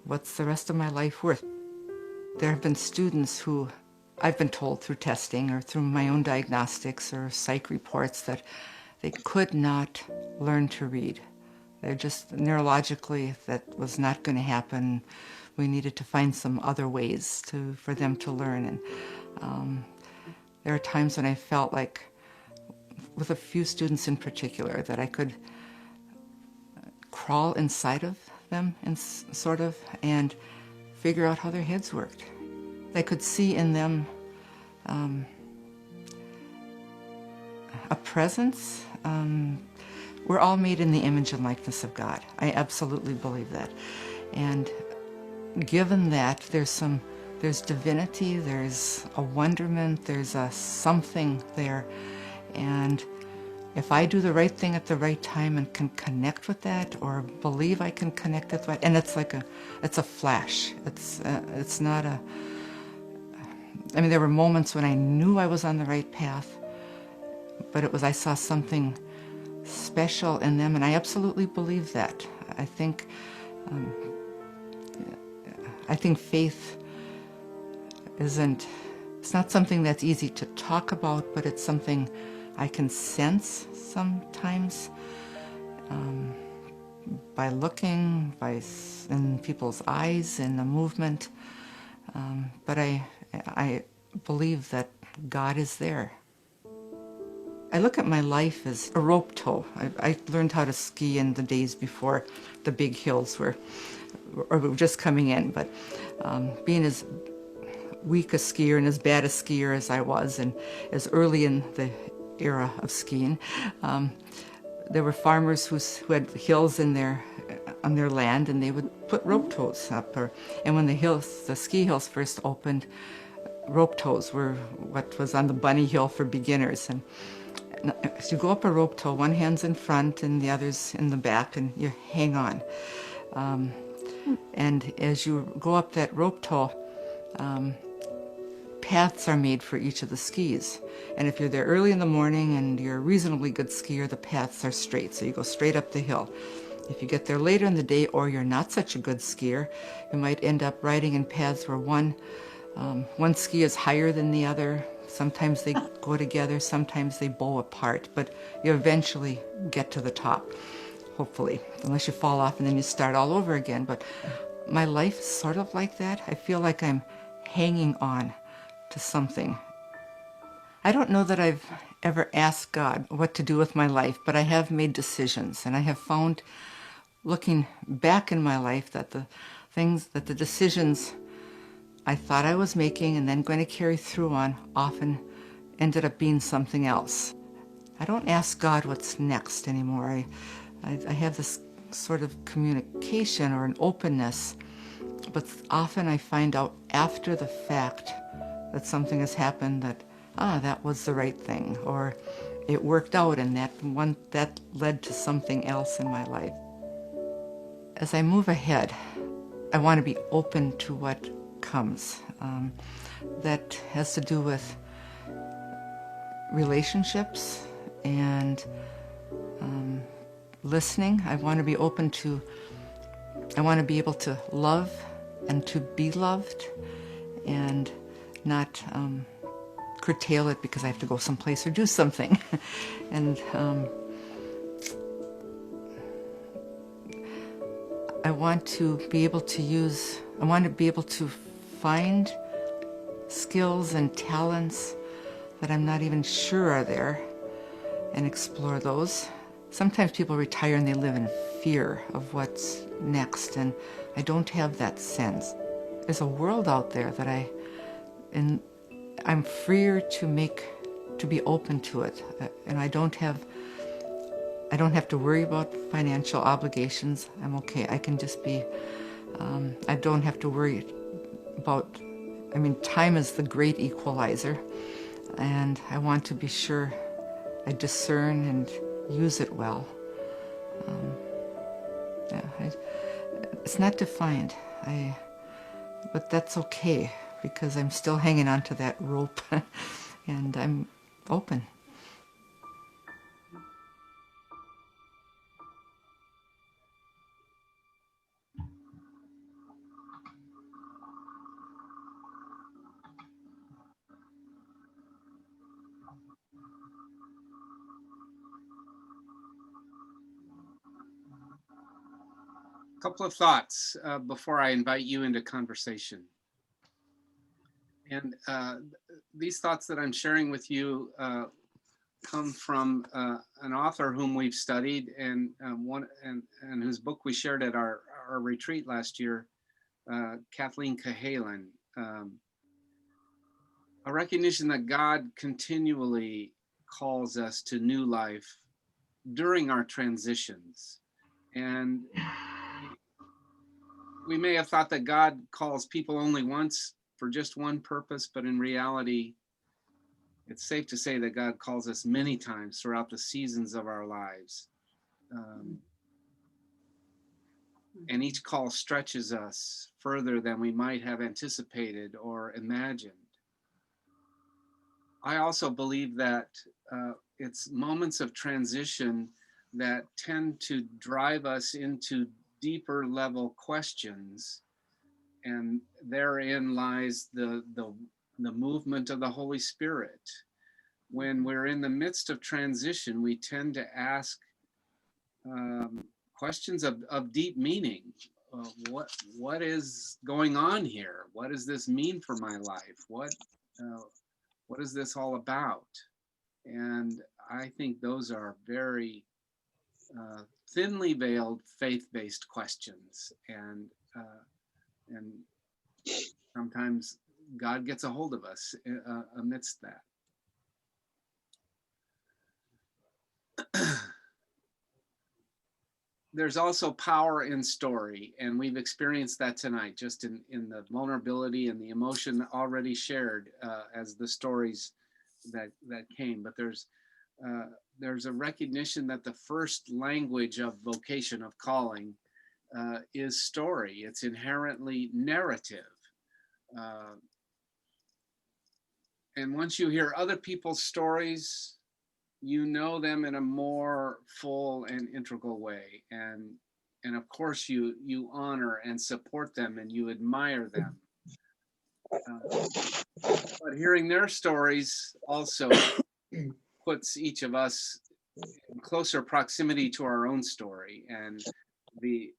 what's the rest of my life worth. There have been students who I've been told through testing or through my own diagnostics or psych reports that they could not learn to read. They're just neurologically, that was not going to happen. We needed to find some other ways for them to learn. And there are times when I felt like, with a few students in particular, that I could crawl inside of them and sort of and figure out how their heads worked. I could see in them a presence. We're all made in the image and likeness of God. I absolutely believe that. And given that, there's divinity, there's a wonderment, there's a something there. And if I do the right thing at the right time and can connect with that, or believe I can connect with that, and it's a flash. It's not a, I mean, there were moments when I knew I was on the right path, but I saw something special in them, and I absolutely believe that. I think faith it's not something that's easy to talk about, but it's something I can sense sometimes by looking, in people's eyes, in the movement. But I believe that God is there. I look at my life as a rope tow. I learned how to ski in the days before the big hills were just coming in. But being as weak a skier and as bad a skier as I was, and as early in the era of skiing, there were farmers who had hills on their land, and they would put rope tows up. And when the ski hills first opened, rope tows were what was on the bunny hill for beginners. And as you go up a rope tow, one hand's in front and the other's in the back, and you hang on. And as you go up that rope tow, paths are made for each of the skis. And if you're there early in the morning and you're a reasonably good skier, the paths are straight, so you go straight up the hill. If you get there later in the day, or you're not such a good skier, you might end up riding in paths where one ski is higher than the other. Sometimes they go together, sometimes they bow apart, but you eventually get to the top, hopefully, unless you fall off and then you start all over again. But my life is sort of like that. I feel like I'm hanging on to something. I don't know that I've ever asked God what to do with my life, but I have made decisions, and I have found, looking back in my life, that the decisions I thought I was making and then going to carry through on often ended up being something else. I don't ask God what's next anymore. I have this sort of communication or an openness, but often I find out after the fact that something has happened that was the right thing, or it worked out and that led to something else in my life. As I move ahead, I want to be open to what comes. That has to do with relationships and listening. I want to be able to love and to be loved, and not curtail it because I have to go someplace or do something. And I want to be able to find skills and talents that I'm not even sure are there, and explore those. Sometimes people retire and they live in fear of what's next, and I don't have that sense. There's a world out there that I'm freer to be open to it, and I don't have to worry about financial obligations. I'm okay. I can just be, I don't have to worry about, time is the great equalizer, and I want to be sure I discern and use it well. It's not defined, but that's okay, because I'm still hanging on to that rope and I'm open. Couple of thoughts before I invite you into conversation. And these thoughts that I'm sharing with you come from an author whom we've studied, and whose book we shared at our retreat last year, Kathleen Cahalan. A recognition that God continually calls us to new life during our transitions. And we may have thought that God calls people only once for just one purpose, but in reality, it's safe to say that God calls us many times throughout the seasons of our lives. And each call stretches us further than we might have anticipated or imagined. I also believe that it's moments of transition that tend to drive us into deeper level questions, and therein lies the movement of the Holy Spirit, when we're in the midst of transition, we tend to ask questions of deep meaning. What is going on here? What does this mean for my life? What is this all about? And I think those are very thinly veiled faith-based questions, and sometimes God gets a hold of us amidst that. There's also power in story, and we've experienced that tonight, just in the vulnerability and the emotion already shared as the stories that came. But there's a recognition that the first language of vocation, of calling, is story. It's inherently narrative. And once you hear other people's stories, you know them in a more full and integral way. And of course you honor and support them and you admire them. But hearing their stories also puts each of us in closer proximity to our own story, and the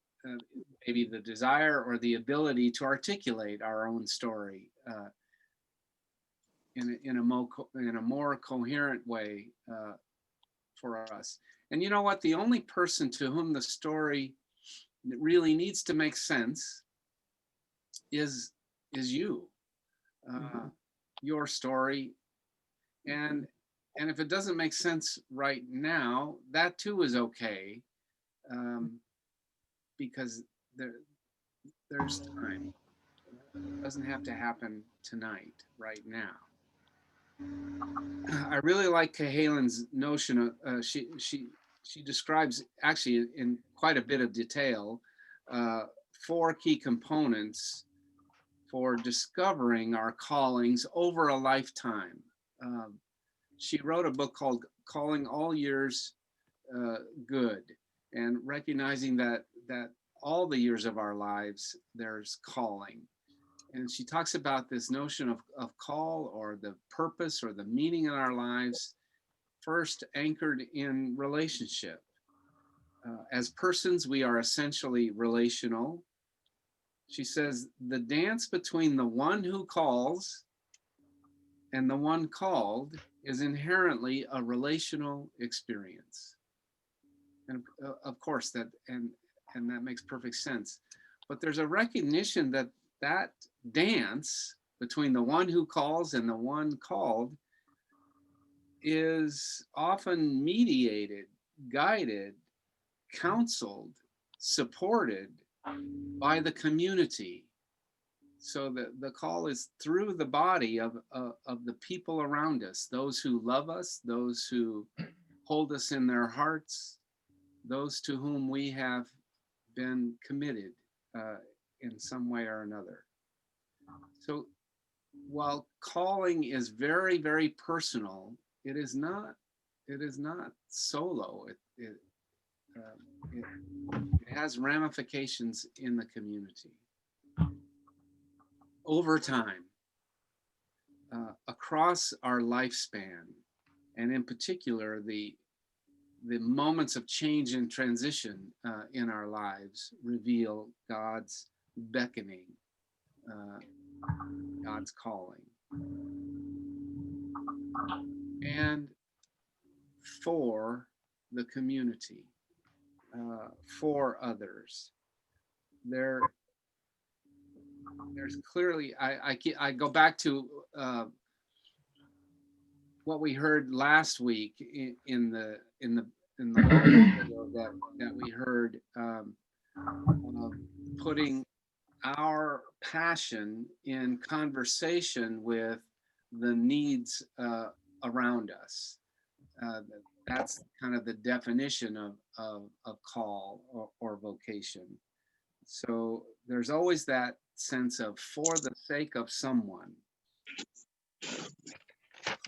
maybe the desire or the ability to articulate our own story in a more coherent way for us. And you know what? The only person to whom the story really needs to make sense is you, your story. And if it doesn't make sense right now, that too is okay, because there's time. It doesn't have to happen tonight, right now. I really like Cahalan's notion of, she describes actually in quite a bit of detail 4 key components for discovering our callings over a lifetime. She wrote a book called Calling All Years Good, and recognizing that all the years of our lives there's calling. And she talks about this notion of call, or the purpose or the meaning in our lives, first anchored in relationship. As persons, we are essentially relational. She says the dance between the one who calls and the one called is inherently a relational experience. And of course that makes perfect sense. But there's a recognition that dance between the one who calls and the one called is often mediated, guided, counseled, supported by the community. So the call is through the body of the people around us, those who love us, those who hold us in their hearts, those to whom we have been committed in some way or another. So while calling is very, very personal, it is not solo. It has ramifications in the community. Over time, across our lifespan, and in particular the moments of change and transition in our lives reveal God's beckoning, God's calling. And for the community, for others, there's clearly, I go back to what we heard last week in the video that we heard, putting our passion in conversation with the needs around us. That's kind of the definition of call or vocation. So there's always that sense of for the sake of someone.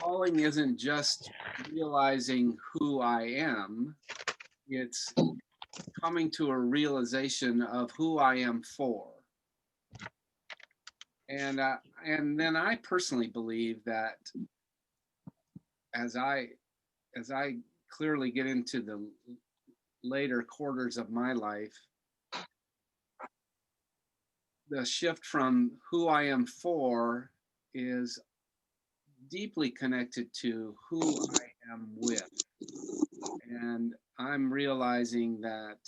Calling isn't just realizing who I am, it's coming to a realization of who I am for. And then I personally believe that as I clearly get into the later quarters of my life, the shift from who I am for is deeply connected to who I am with. And I'm realizing that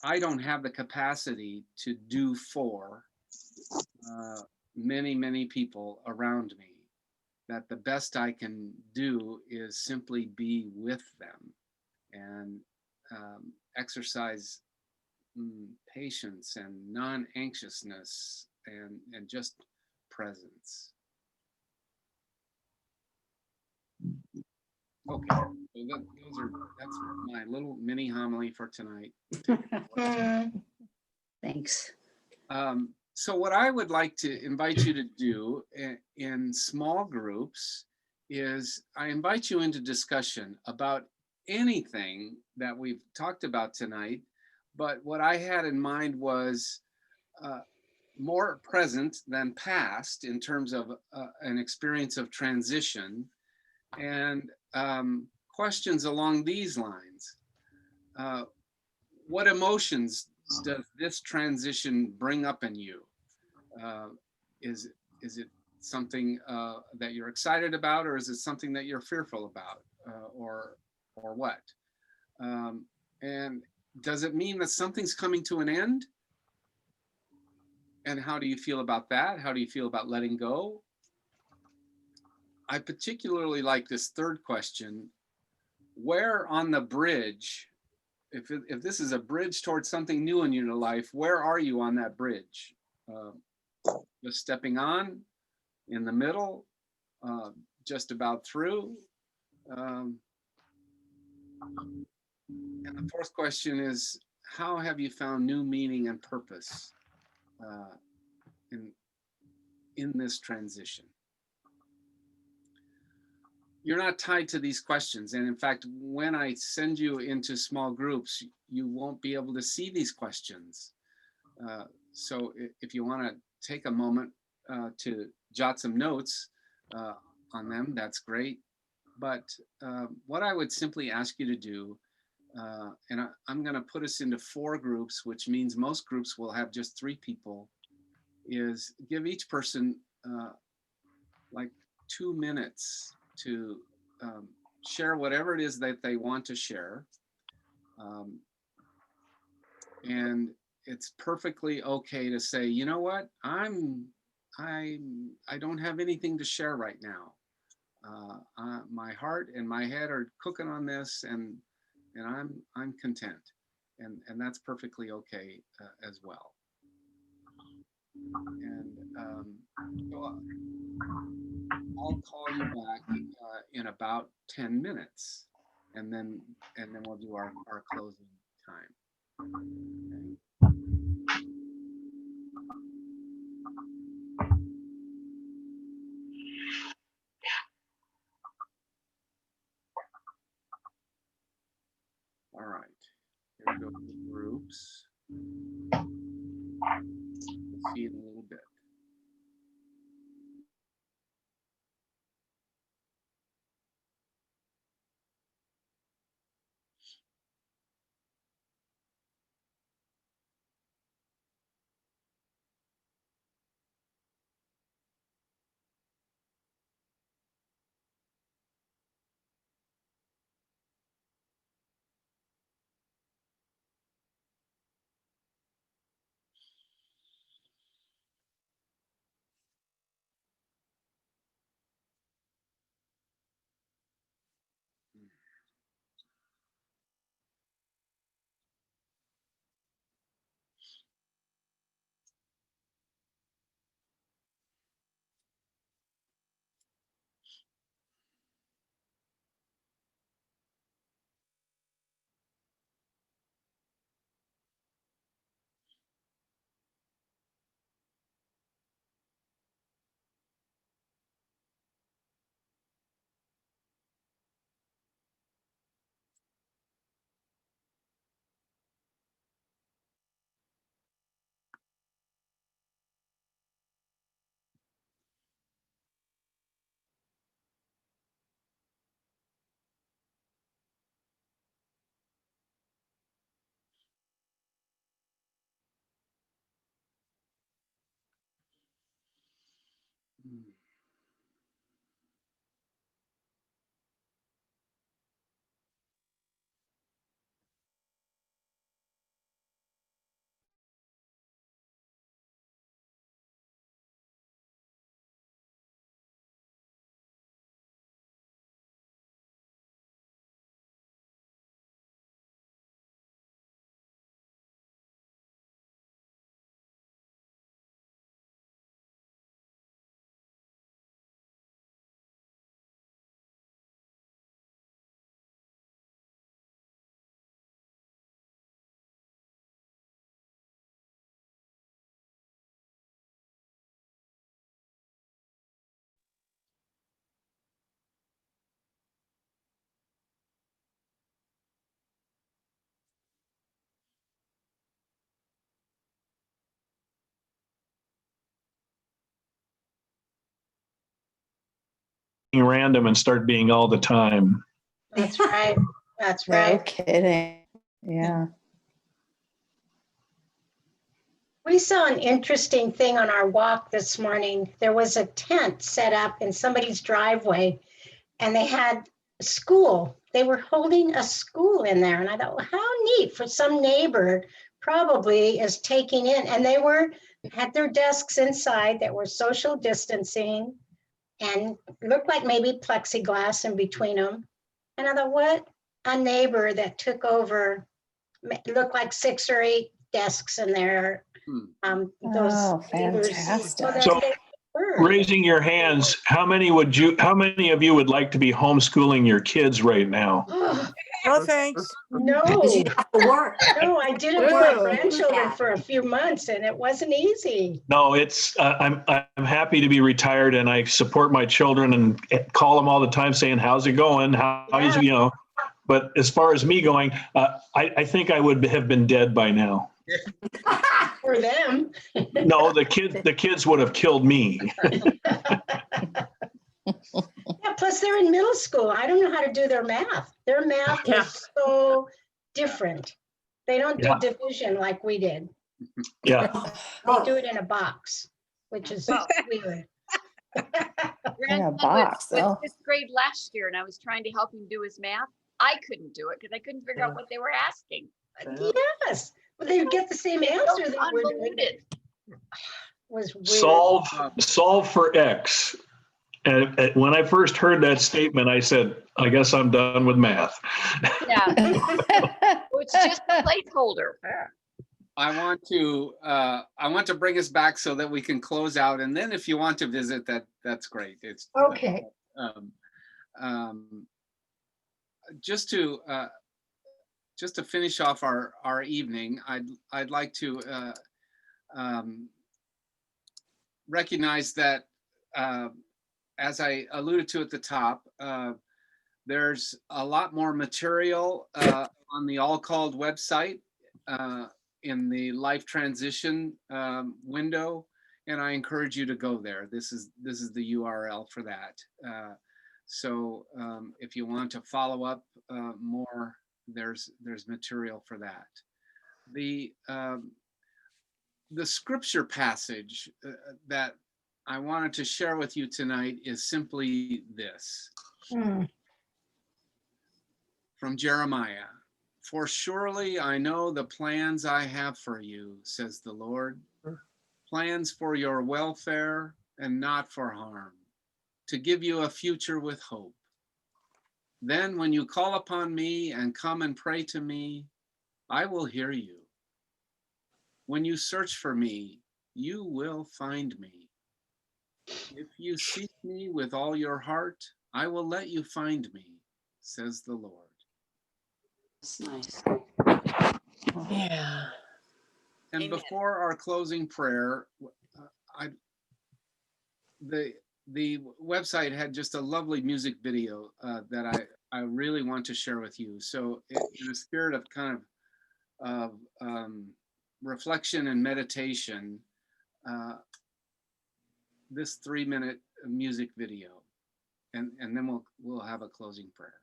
I don't have the capacity to do for many, many people around me. That the best I can do is simply be with them and exercise patience and non-anxiousness and just presence. Okay, so that's my little mini homily for tonight. Thanks. So what I would like to invite you to do in small groups is I invite you into discussion about anything that we've talked about tonight. But what I had in mind was more present than past in terms of an experience of transition, and questions along these lines. What emotions does this transition bring up in you? Is it something that you're excited about, or is it something that you're fearful about, or what? And does it mean that something's coming to an end? And how do you feel about that? How do you feel about letting go? I particularly like this third question. Where on the bridge, if this is a bridge towards something new in your life, where are you on that bridge? Just stepping on, in the middle, just about through? And the fourth question is, how have you found new meaning and purpose in this transition? You're not tied to these questions. And in fact, when I send you into small groups, you won't be able to see these questions. So if you want to take a moment to jot some notes on them, that's great. But what I would simply ask you to do, and I'm going to put us into 4 groups, which means most groups will have just 3 people, is give each person like 2 minutes to share whatever it is that they want to share. And it's perfectly okay to say, you know what, I don't have anything to share right now. My heart and my head are cooking on this, and I'm content, and that's perfectly okay as well. And so I'll call you back in about 10 minutes, and then we'll do our closing time. Okay. All right, here go the groups. We'll see you in a little bit. Random and start being all the time. That's right. That's No right. kidding. Yeah. We saw an interesting thing on our walk this morning. There was a tent set up in somebody's driveway and they had school. They were holding a school in there. And I thought, well, how neat for some neighbor probably is taking in. And they had their desks inside that were social distancing and looked like maybe plexiglass in between them. And I thought, what a neighbor that took over, looked like 6 or 8 desks in there. Those Oh, neighbors, fantastic. that So they were. raising your hands, how many of you would like to be homeschooling your kids right now? No, thanks. No, You have to work. no, I did it with my grandchildren for a few months and it wasn't easy. No, it's I'm happy to be retired and I support my children and call them all the time saying, how's it going? How is, but as far as me going, I think I would have been dead by now. For them. No, the kids would have killed me. Yeah, plus they're in middle school. I don't know how to do their math. Their math is so different. They don't do division like we did. Yeah. They do it in a box, which is weird. In a box, was oh. 5th grade last year, and I was trying to help him do his math. I couldn't do it because I couldn't figure out what they were asking. Yes, but they get the same answer that we're doing. Convoluted. Was weird. Solve for X. And when I first heard that statement, I said, I guess I'm done with math. Yeah. It's just a placeholder. I want to bring us back so that we can close out, and then if you want to visit, that's great. It's Okay. Just to finish off our evening, I'd like to recognize that as I alluded to at the top, there's a lot more material on the All Called website in the life transition window, and I encourage you to go there. This is the URL for that. So if you want to follow up more, there's material for that. The scripture passage that I wanted to share with you tonight is simply this. From Jeremiah. For surely I know the plans I have for you, says the Lord, plans for your welfare and not for harm, to give you a future with hope. Then when you call upon me and come and pray to me, I will hear you. When you search for me, you will find me. If you seek me with all your heart, I will let you find me, says the Lord. That's nice. Yeah. And Amen. Before our closing prayer, the website had just a lovely music video that I really want to share with you. So in a spirit of kind of reflection and meditation, this 3-minute music video, and then we'll have a closing prayer.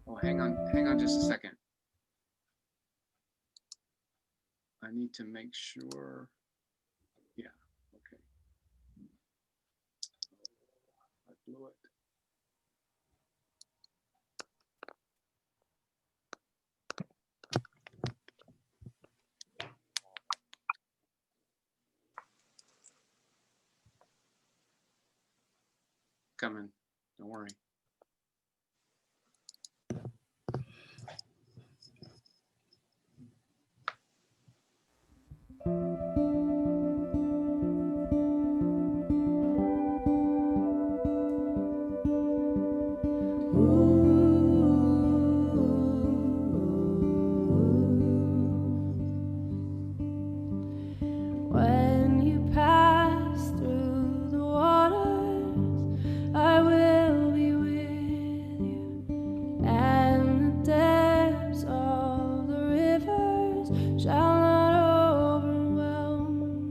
Oh, hang on just a second. I need to make sure. Yeah, okay. I blew it. Coming, don't worry. When you pass through the waters, I will be with you, and the depths of the rivers shall not overwhelm.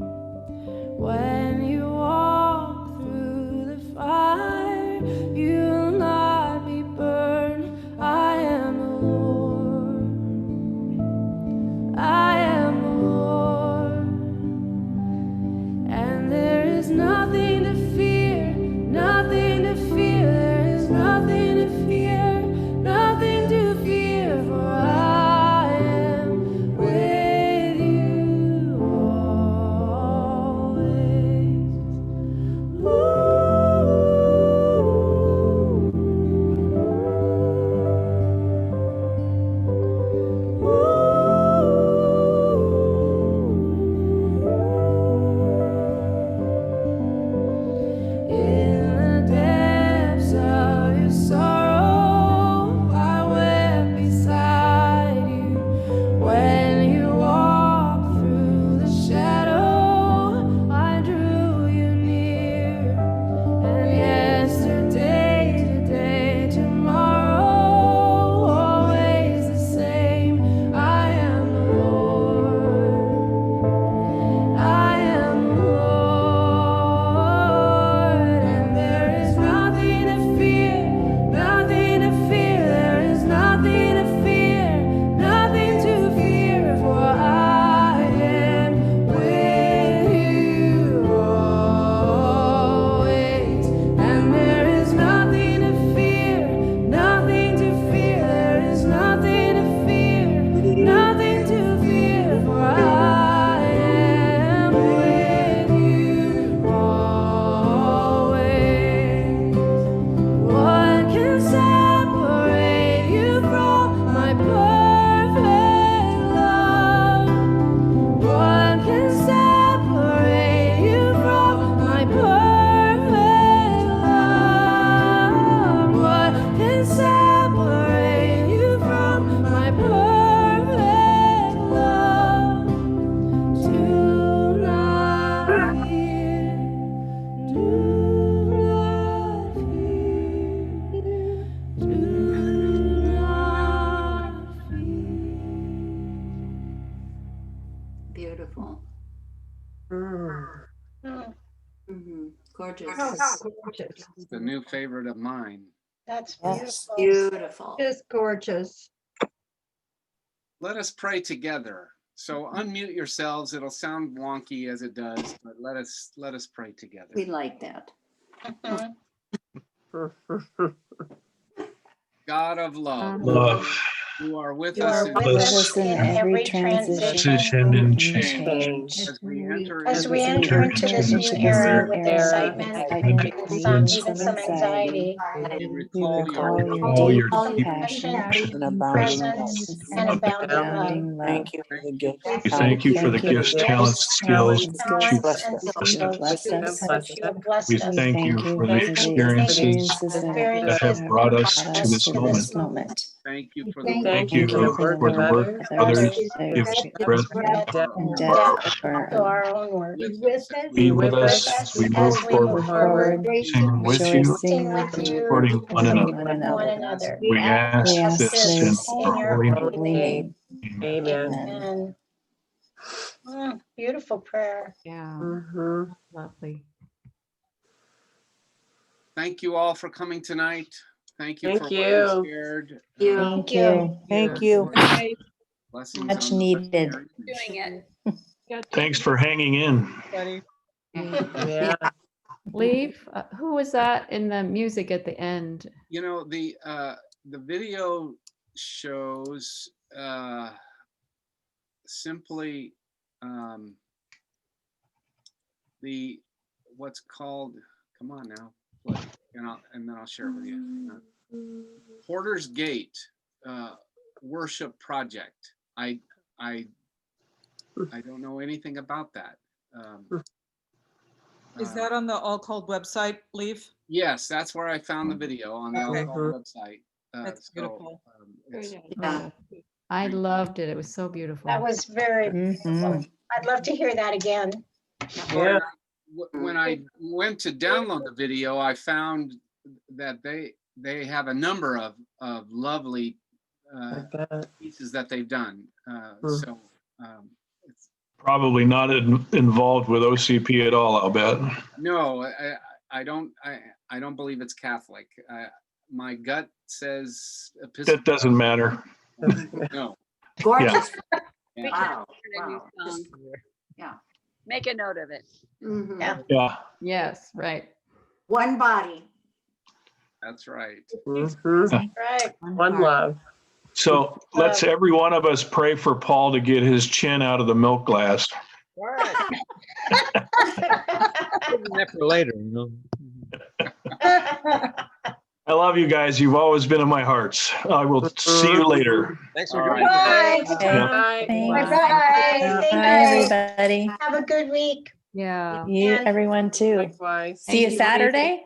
When you walk through the fire, you will not be burned. I am the Lord. I am the Lord. And there is nothing to fear, nothing to fear, there is nothing to fear, nothing to fear, for I am with you always. In the depths of your sorrow, I wept beside you. When you walk through the shadow, I drew you near. And yesterday, today, tomorrow, always the same. I am the Lord. I am the Lord, and there is nothing to fear, nothing to fear, there is nothing to fear, nothing to fear, for I am with you always. And there is nothing to fear, nothing to fear, there is nothing to fear, nothing to fear, for I am with you always. What can separate you from my perfect love? What can separate you from my perfect love? What can separate you from my perfect love? Do not fear, do not fear, do not Beautiful. Gorgeous. Oh, gorgeous. It's the new favorite of mine. That's Yes. beautiful. Beautiful. Just gorgeous. Let us pray together. So unmute yourselves. It'll sound wonky as it does, but let us pray together. We like that. God of love, Love, you are with You us are with us in every transition and change. as we enter As into we enter into this new era with excitement and and some, even some anxiety, we recall your all your deep passion, and presence, and abounding love. Thank you for the gift. We thank you for the gifts, talents, skills that you Talents and blessed us. skills that you have blessed We us. thank you for the experiences that have brought us to this moment. Thank you for Thank the Thank you for the work of others. Give us breath and depth to our own work. Be with us. be with us. We move as we move forward, forward, singing with you, rejoicing with you, supporting one another. one another. We ask this in in your your holy name. Amen. Amen. Beautiful prayer. Yeah. Lovely. Thank you all for coming tonight. Thank you Thank for you. what you shared. Thank you. Thank you. Blessings Much on the needed. listeners. Doing it. Thanks for hanging in. Yeah. Leave. Who was that in the music at the end? You know, the video shows simply the what's called, come on now, and then I'll share it with you. Porter's Gate worship project. I don't know anything about that. Is that on the All Called website, Leave? Yes, that's where I found the video, on the Okay. All Called website. That's beautiful. I loved it. It was so beautiful. That was very beautiful. I'd love to hear that again. Yeah. When I went to download the video, I found that they have a number of lovely pieces that they've done. So it's, Probably not involved with OCP at all, I'll bet. no, I don't believe it's Catholic. My gut says Episcopal. That doesn't matter. No. Gorgeous. Yeah. Wow. A new Wow. song. Yeah. Make a note of it. Yeah. Yeah. Yes, right. One body. That's right. Right. One love. So let's every one of us pray for Paul to get his chin out of the milk glass. That for later, you know. I love you guys. You've always been in my hearts. I will see you later. Thanks for All joining. right. Bye. Yeah. Bye. Bye, everybody. Have a good week. Yeah. You, And- everyone too. Likewise. See you Saturday.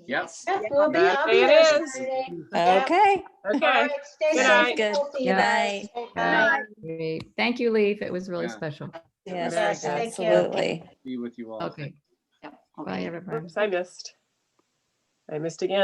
Yep. Yeah, we'll be. I'll be It there is. Saturday. Yeah. Okay. All Okay. right. Stay Good safe. night. and Good. healthy, you Good guys. night. Bye. Great. Thank you, Leaf. It was really Yeah. special. Yes, Yes, thank you. absolutely. Be with you all. Okay. Yep. Bye, everybody. Oops, I missed again.